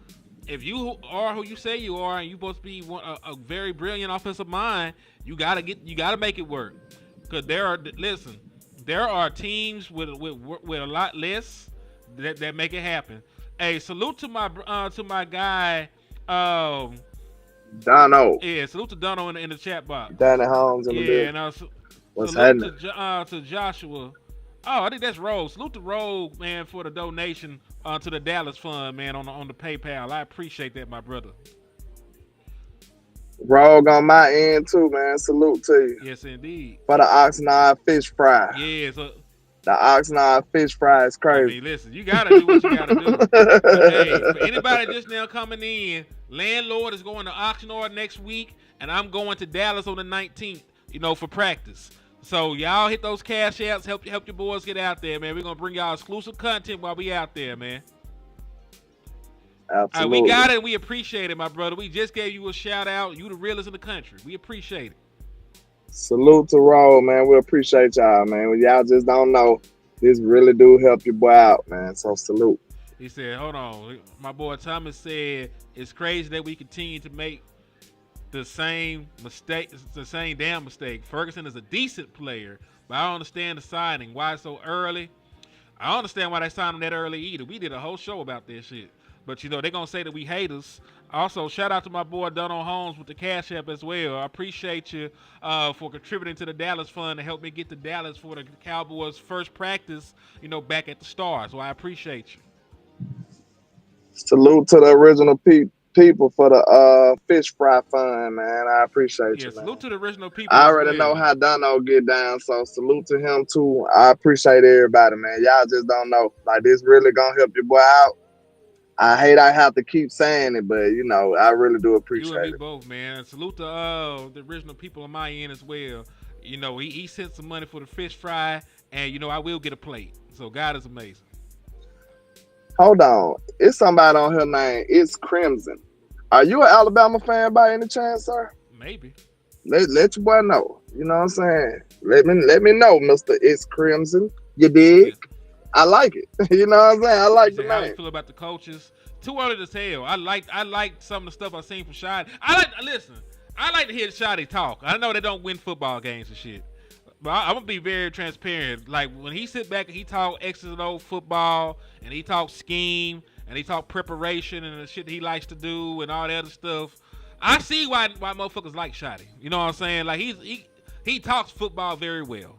if you are who you say you are and you're supposed to be a very brilliant offensive mind, you got to make it work. Because there are teams with a lot less that make it happen. Hey, salute to my guy, Dono. Yeah, salute to Dono in the chat box. Danny Holmes in the building. And What's salute happening? to Joshua. Oh, I think that's Rogue. Salute to Rogue, man, for the donation to the Dallas Fund, man, on the PayPal. I appreciate that, my brother. Rogue on my end too, man. Salute to you. Yes, indeed. For the Oxnard fish fry. Yeah, so The Oxnard fish fry is I crazy. mean, listen, you gotta do what you gotta do. But hey, for anybody just now coming in, Landlord is going to Oxnard next week, and I'm going to Dallas on the 19th, for practice. So y'all hit those cash apps, help your boys get out there, man. We're gonna bring y'all exclusive content while we out there, man. Absolutely. We got it. We appreciate it, my brother. We just gave you a shout out. You the realest in the country. We appreciate it. Salute to Roll, man. We appreciate y'all, man. Y'all just don't know. This really do help your boy out, man. So salute. He said, hold on. My boy Thomas said, it's crazy that we continue to make the same mistake, the same damn mistake. Ferguson is a decent player, but I don't understand the signing. Why so early? I don't understand why they signed him that early either. We did a whole show about this shit. But, they're going to say that we haters. Also, shout out to my boy Donald Holmes with the Cash App as well. I appreciate you for contributing to the Dallas Fund to help me get to Dallas for the Cowboys' first practice, back at the Stars. So I appreciate you. Salute to the original people for the fish fry fund, man. I appreciate you, man. Salute to the original people. I already know how Dono get down, so salute to him too. I appreciate everybody, man. Y'all just don't know. Like, this really gonna help your boy out. I hate I have to keep saying it, but I really do appreciate it. You and me both, man. Salute to the original people on my end as well. He sent some money for the fish fry, and I will get a plate. So God is amazing. Hold on, it's somebody on her name. It's Crimson. Are you an Alabama fan by any chance, sir? Maybe. Let your boy know. You know what I'm saying? Let me know, Mr. It's Crimson. You dig? Yes. I like it. You know what I'm saying? I like the name. How you feel about the coaches? Too early to tell. I like some of the stuff I've seen from Shotty. I like to hear Shotty talk. I know they don't win football games and shit, but I'm gonna be very transparent. Like, when he sit back and he talk X's and O football, and he talk scheme, and he talk preparation and the shit he likes to do and all that other stuff, I see why motherfuckers like Shotty. You know what I'm saying? Like, he talks football very well.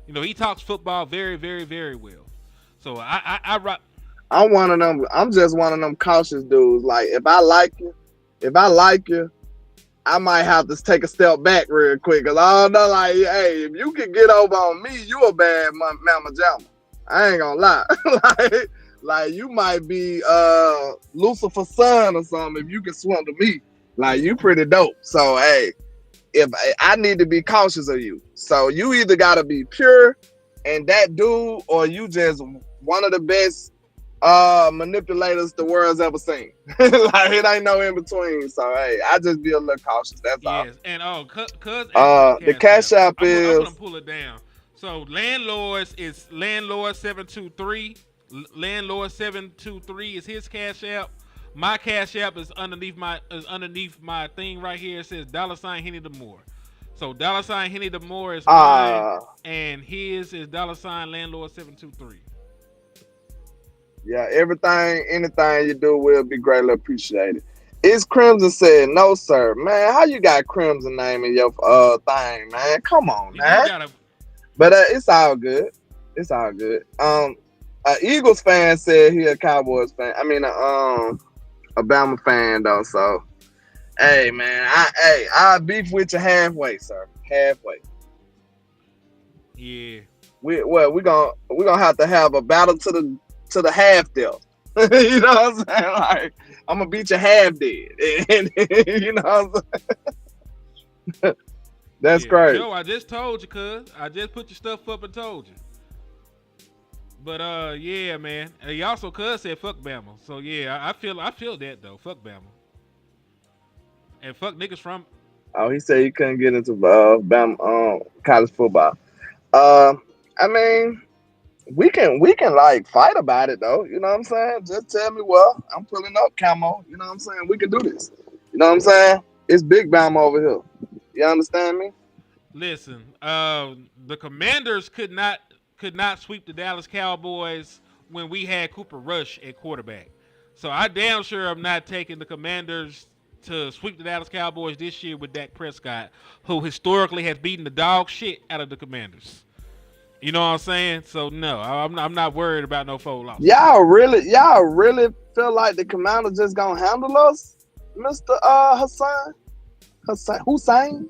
He talks football very, very, very well. So I'm one of them. I'm just one of them cautious dudes. Like, if I like you, I might have to take a step back real quick. Cause I don't know, like, hey, if you can get over on me, you a bad mama jamma. I ain't gonna lie. like you might be Lucifer's son or something. If you can swim to me, like, you pretty dope. So hey, if I need to be cautious of you, so you either gotta be pure and that dude, or you just one of the best manipulators the world's ever seen. Like, it ain't no in between. So hey, I just be a little cautious. That's all. Yes, and the cash app is. I'm gonna pull it down. So Landlords is Landlord 723. Landlord 723 is his cash app. My cash app is underneath my thing right here. It says $ Henny the Moore. So $ Henny the Moore is mine, and his is $ Landlord 723. Yeah, anything you do will be greatly appreciated. It's Crimson said, no, sir. Man, how you got Crimson name in your thing, man? Come on, man. But it's all good. It's all good. Eagles fan said he a Cowboys fan. I mean, a Bama fan though. So, hey, man, I beef with you halfway, sir. Halfway. Yeah. We're gonna have to have a battle to the half there. You know what I'm saying? Like, I'm gonna beat you half dead. And you know what I'm saying? That's crazy. Joe, I just told you, cuz. I just put your stuff up and told you. But yeah, man. And he also cuz said fuck Bama. So yeah, I feel that though. Fuck Bama. And fuck niggas from. Oh, he said he couldn't get into Bama college football. I mean, we can like fight about it though. You know what I'm saying? Just tell me, well, I'm pulling up camo. You know what I'm saying? We can do this. You know what I'm saying? It's big Bama over here. You understand me? Listen, the Commanders could not sweep the Dallas Cowboys when we had Cooper Rush at quarterback. So I damn sure I'm not taking the Commanders to sweep the Dallas Cowboys this year with Dak Prescott, who historically has beaten the dog shit out of the Commanders. You know what I'm saying? So no, I'm not worried about no 4 losses. Y'all really feel like the Commander just gonna handle us, Mr. Hussein?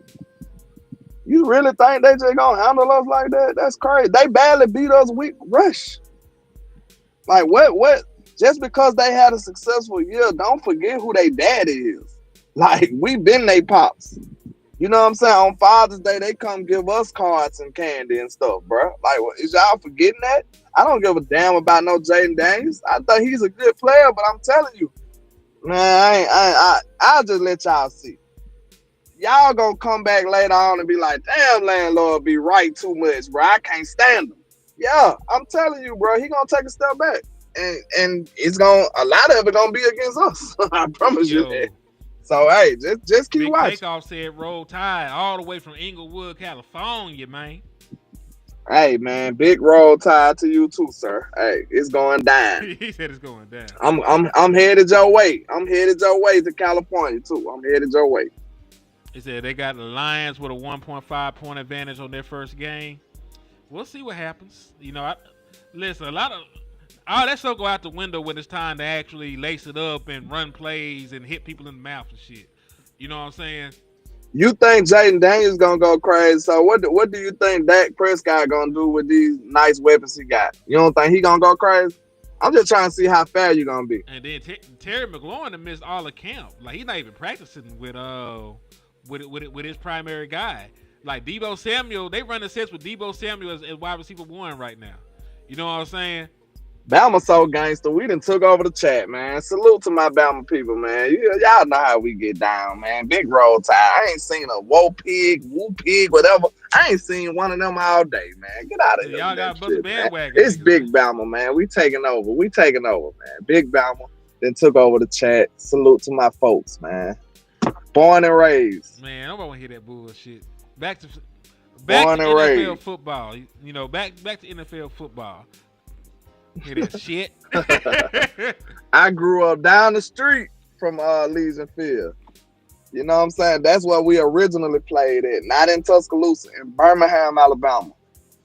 You really think they just gonna handle us like that? That's crazy. They badly beat us with Rush. Like what? Just because they had a successful year, don't forget who they dad is. Like we been they pops. You know what I'm saying? On Father's Day, they come give us cards and candy and stuff, bro. Like, is y'all forgetting that? I don't give a damn about no Jaden Daniels. I think he's a good player, but I'm telling you, man, I'll just let y'all see. Y'all gonna come back later on and be like, damn, LandLord be right too much, bro. I can't stand him. Yeah, I'm telling you, bro, he gonna take a step back. And it's gonna, a lot of it gonna be against us. I promise you that. So hey, just keep watching. Takeoff said Roll Tide all the way from Inglewood, California, man. Hey man, big Roll Tide to you too, sir. Hey, it's going down. He said it's going down. I'm headed your way. I'm headed your way to California too. I'm headed your way. He said they got the Lions with a 1.5 point advantage on their first game. We'll see what happens. You know, listen, a lot of all that stuff go out the window when it's time to actually lace it up and run plays and hit people in the mouth and shit. You know what I'm saying? You think Jaden Daniels gonna go crazy? So what do you think Dak Prescott gonna do with these nice weapons he got? You don't think he gonna go crazy? I'm just trying to see how fair you gonna be. And then Terry McLaurin missed all the camp. Like he's not even practicing with his primary guy. Like Deebo Samuel, they run the sets with Deebo Samuel as wide receiver 1 right now. You know what I'm saying? Bama so gangster. We done took over the chat, man. Salute to my Bama people, man. Y'all know how we get down, man. Big Roll Tide. I ain't seen a woo pig, whatever. I ain't seen one of them all day, man. Get out of here. Y'all got a bandwagon. It's Big Bama, man. We taking over, man. Big Bama then took over the chat. Salute to my folks, man. Born and raised. Man, nobody want to hear that bullshit. Back to NFL football. You know, back to NFL football. Hear that shit? I grew up down the street from Legion Field. You know what I'm saying? That's where we originally played at, not in Tuscaloosa, in Birmingham, Alabama.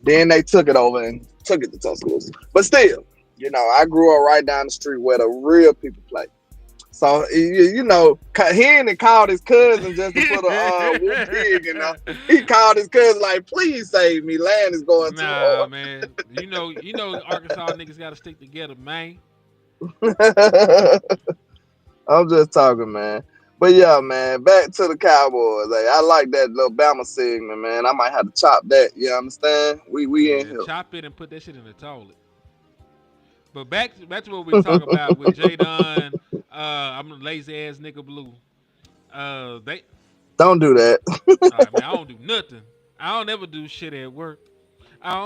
Then they took it over and took it to Tuscaloosa. But still, you know, I grew up right down the street where the real people play. So, you know, he didn't call his cousin just to put a whoop pig, you know. He called his cousin like, please save me. Land is going too hard. Nah, man. You know, Arkansas niggas got to stick together, man. I'm just talking, man. But yeah, man, back to the Cowboys. Hey, I like that little Bama segment, man. I might have to chop that. You understand? We in here. Chop it and put that shit in the toilet. But back to what we were talking about with Jadon. I'm a lazy ass nigga blue. They don't do that. All right, man, I don't do nothing. I don't ever do shit at work. Damn.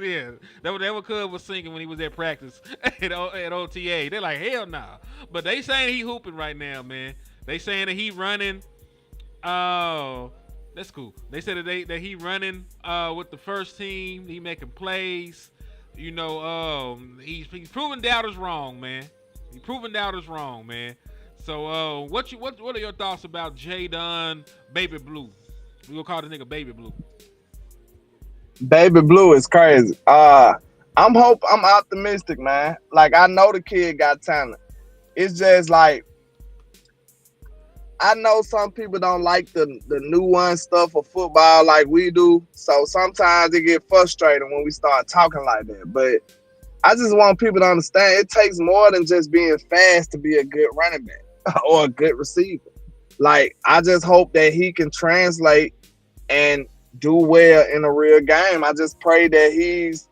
Yeah, that what Cub was singing when he was at practice at OTA. They're like, hell nah. But they saying he hooping right now, man. They saying that he running. Oh, that's cool. They said that he running with the first team. He making plays. You know, he's proving doubters wrong, man. He's proving doubters wrong, man. So, what are your thoughts about Jadon Baby Blue? We gonna call the nigga Baby Blue. Baby Blue is crazy. I'm optimistic, man. Like I know the kid got talent. It's just like I know some people don't like the new one stuff of football like we do. So sometimes they get frustrated when we start talking like that. But I just want people to understand it takes more than just being fast to be a good running back or a good receiver. Like, I just hope that he can translate and do well in a real game. I just pray that he's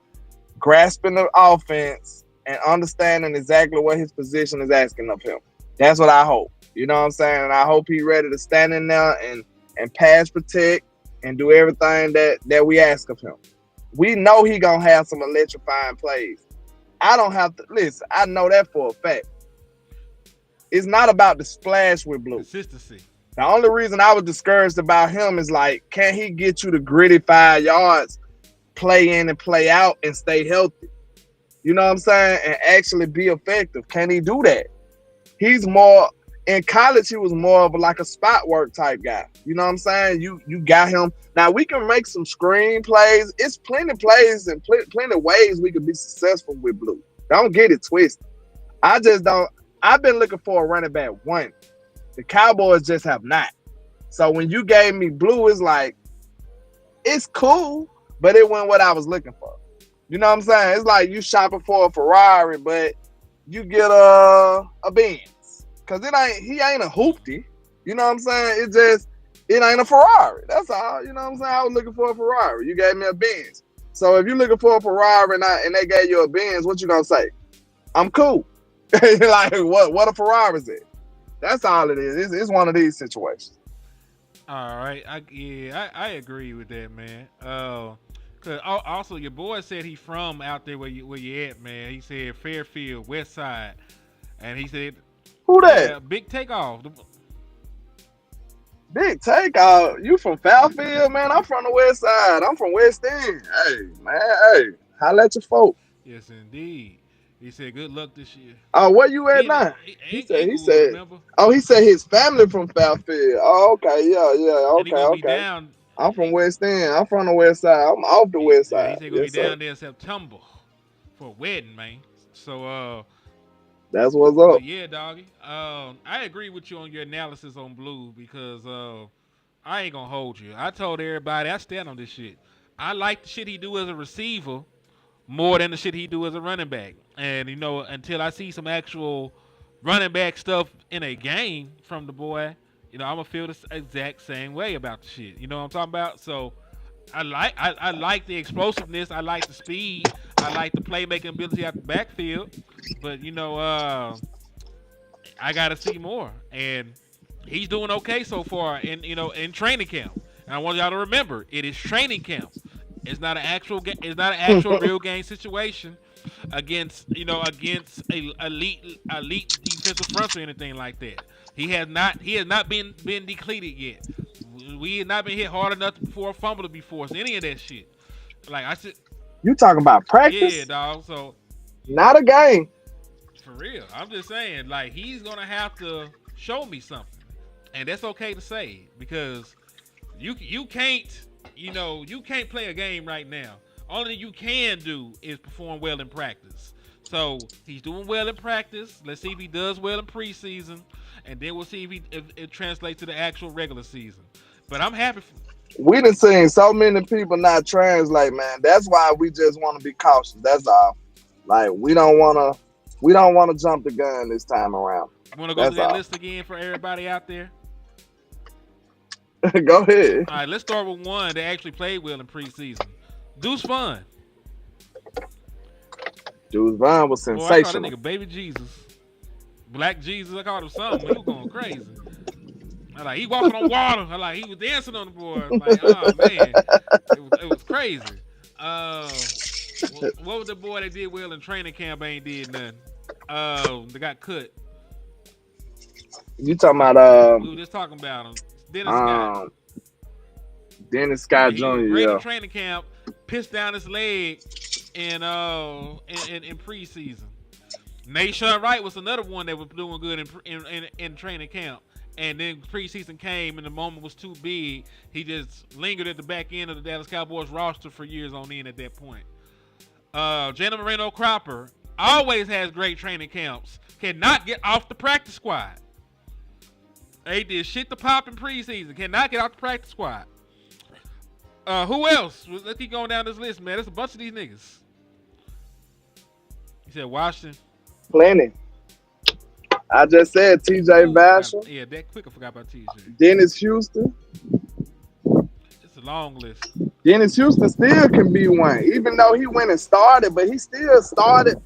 grasping the offense and understanding exactly what his position is asking of him. That's what I hope. You know what I'm saying? And I hope he's ready to stand in there and pass protect and do everything that we ask of him. We know he going to have some electrifying plays. I don't have to – listen, I know that for a fact. It's not about the splash with Blue. Consistency. The only reason I was discouraged about him is like, can he get you the gritty 5 yards, play in and play out, and stay healthy? You know what I'm saying? And actually be effective. Can he do that? He's more in college, he was more of like a spot work type guy. You know what I'm saying? You got him. Now we can make some screen plays. It's plenty of plays and plenty of ways we could be successful with Blue. Don't get it twisted. I just don't. I've been looking for a running back one. The Cowboys just have not. So when you gave me Blue, it's like, it's cool, but it wasn't what I was looking for. You know what I'm saying? It's like you shopping for a Ferrari, but you get a Benz. Cause he ain't a hoopty. You know what I'm saying? It ain't a Ferrari. That's all. You know what I'm saying? I was looking for a Ferrari. You gave me a Benz. So if you're looking for a Ferrari and they gave you a Benz, what you gonna say? I'm cool. Like what a Ferrari is it? That's all it is. It's one of these situations. All right. I agree with that, man. Cause also your boy said he from out there where you at, man. He said Fairfield, West Side, and he said, "Who that? Big Takeoff." Big Takeoff. You from Fairfield, man? I'm from the West Side. I'm from West End. Hey, man. Hey, holla at your folk. Yes, indeed. He said, "Good luck this year." Oh, where you at now? He said. Oh, he said his family from Fairfield. Oh, okay, yeah, okay. I'm from West End. I'm from the West Side. I'm off the West Side. He said gonna be down there in September for a wedding, man. So that's what's up. Yeah, doggy. I agree with you on your analysis on Blue because I ain't gonna hold you. I told everybody I stand on this shit. I like the shit he do as a receiver more than the shit he do as a running back. And, you know, until I see some actual running back stuff in a game from the boy, you know, I'm going to feel the exact same way about the shit. You know what I'm talking about? So I like the explosiveness. I like the speed. I like the playmaking ability out the backfield. But, you know, I got to see more. And he's doing okay so far in training camp. And I want y'all to remember, it is training camp. It's not an actual real game situation against a elite defensive front or anything like that. He has not been depleted yet. We have not been hit hard enough for a fumble to be forced. Any of that shit. Like I said, you talking about practice? Yeah, dog. So not a game. For real. I'm just saying, like, he's gonna have to show me something, and that's okay to say because you can't. You can't play a game right now. Only thing you can do is perform well in practice. So he's doing well in practice. Let's see if he does well in preseason, and then we'll see if it translates to the actual regular season. But I'm happy. We done seen so many people not translate, man. That's why we just want to be cautious. That's all. Like we don't want to jump the gun this time around. You want to go through that list again for everybody out there? Go ahead. All right, let's start with one that actually played well in preseason. Deuce Vaughn. Deuce Vaughn was sensational. Boy, I called that nigga Baby Jesus. Black Jesus, I called him something. He was going crazy. He walking on water. He was dancing on the board. Oh, man. It was crazy. What was the boy that did well in training camp ain't did nothing? They got cut. You talking about... we were just talking about him. Dennis Scott Jr. Great in training camp, pissed down his leg in preseason. Nation Wright was another one that was doing good in training camp, and then preseason came and the moment was too big. He just lingered at the back end of the Dallas Cowboys roster for years on end at that point. Jalen Moreno Cropper always has great training camps, cannot get off the practice squad. They did shit to pop in preseason. Cannot get out the practice squad. Who else? Let's keep going down this list, man. There's a bunch of these niggas. He said Washington. Plenty. I just said TJ Basham. Yeah, that quick I forgot about TJ. Dennis Houston. It's a long list. Dennis Houston still can be one. Even though he went and started, but he still started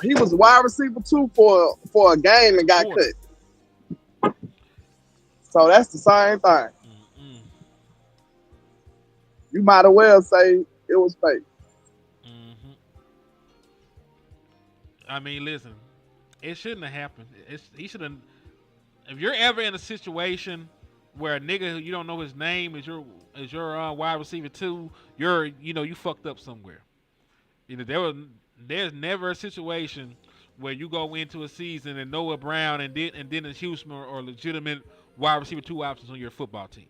he was wide receiver 2 for a game and got cut. So that's the same thing. Mm-mm. You might as well say it was fake. Mm-hmm. I mean, listen, it shouldn't have happened. He should have. If you're ever in a situation where a nigga who you don't know his name is your wide receiver 2, you fucked up somewhere. There's never a situation where you go into a season and Noah Brown and Dennis Houston are legitimate wide receiver 2 options on your football team.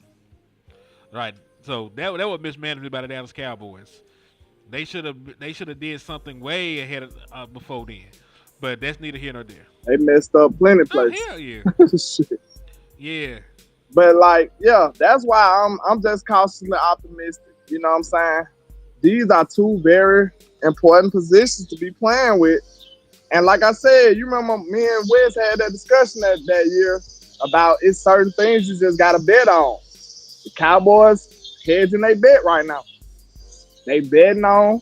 Right. So that was mismanaged by the Dallas Cowboys. They should have did something way ahead of before then. But that's neither here nor there. They messed up plenty places. Oh, hell yeah. Shit. Yeah. But like, yeah, that's why I'm just cautiously optimistic. You know what I'm saying? These are 2 very important positions to be playing with. And like I said, you remember me and Wes had that discussion that year about it's certain things you just got to bet on. The Cowboys hedging they bet right now. They betting on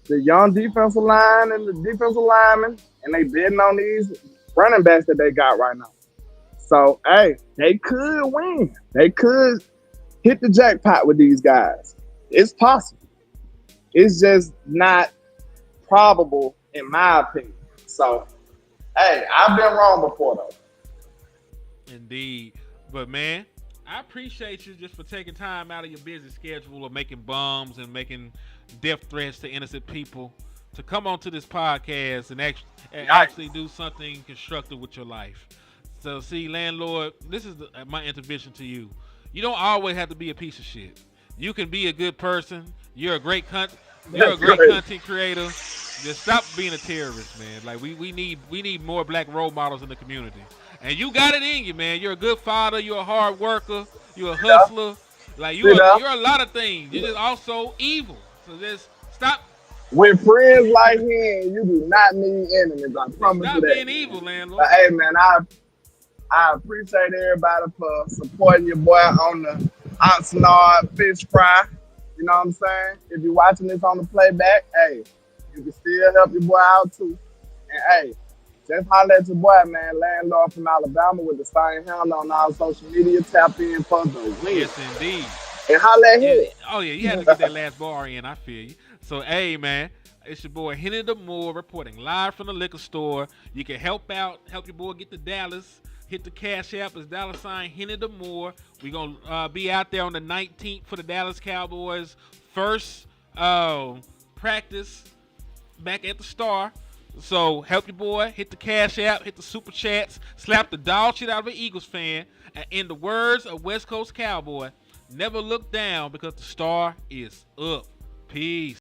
the young defensive line and the defensive linemen, and they betting on these running backs that they got right now. So, hey, they could win. They could hit the jackpot with these guys. It's possible. It's just not probable, in my opinion. So, hey, I've been wrong before, though. Indeed. But, man, I appreciate you just for taking time out of your busy schedule of making bombs and making death threats to innocent people to come onto this podcast and actually do something constructive with your life. So, see, LandLord, this is my intervention to you. You don't always have to be a piece of shit. You can be a good person. You're a great content creator. Just stop being a terrorist, man. Like we need more black role models in the community. And you got it in you, man. You're a good father. You're a hard worker. You're a hustler. Like you're a lot of things. You're just also evil. So just stop. With friends like him, you do not need enemies. I promise you that. Stop being evil, LandLord. But hey, man, I appreciate everybody for supporting your boy on the Oxnard fish fry. You know what I'm saying? If you're watching this on the playback, hey, you can still help your boy out too. And hey, just holler at your boy, man, LandLord from Alabama with the same handle on all social media. Tap in for the win. Yes, indeed. And holler at him. Oh, yeah, you had to get that last bar in. I feel you. So, hey, man, it's your boy Henny the Moore reporting live from the liquor store. You can help your boy get to Dallas. Hit the Cash App. It's $ Henny the Moore. We're going to be out there on the 19th for the Dallas Cowboys. First practice back at the Star. So help your boy. Hit the Cash App. Hit the Super Chats. Slap the dog shit out of an Eagles fan. And in the words of West Coast Cowboy, never look down because the Star is up. Peace.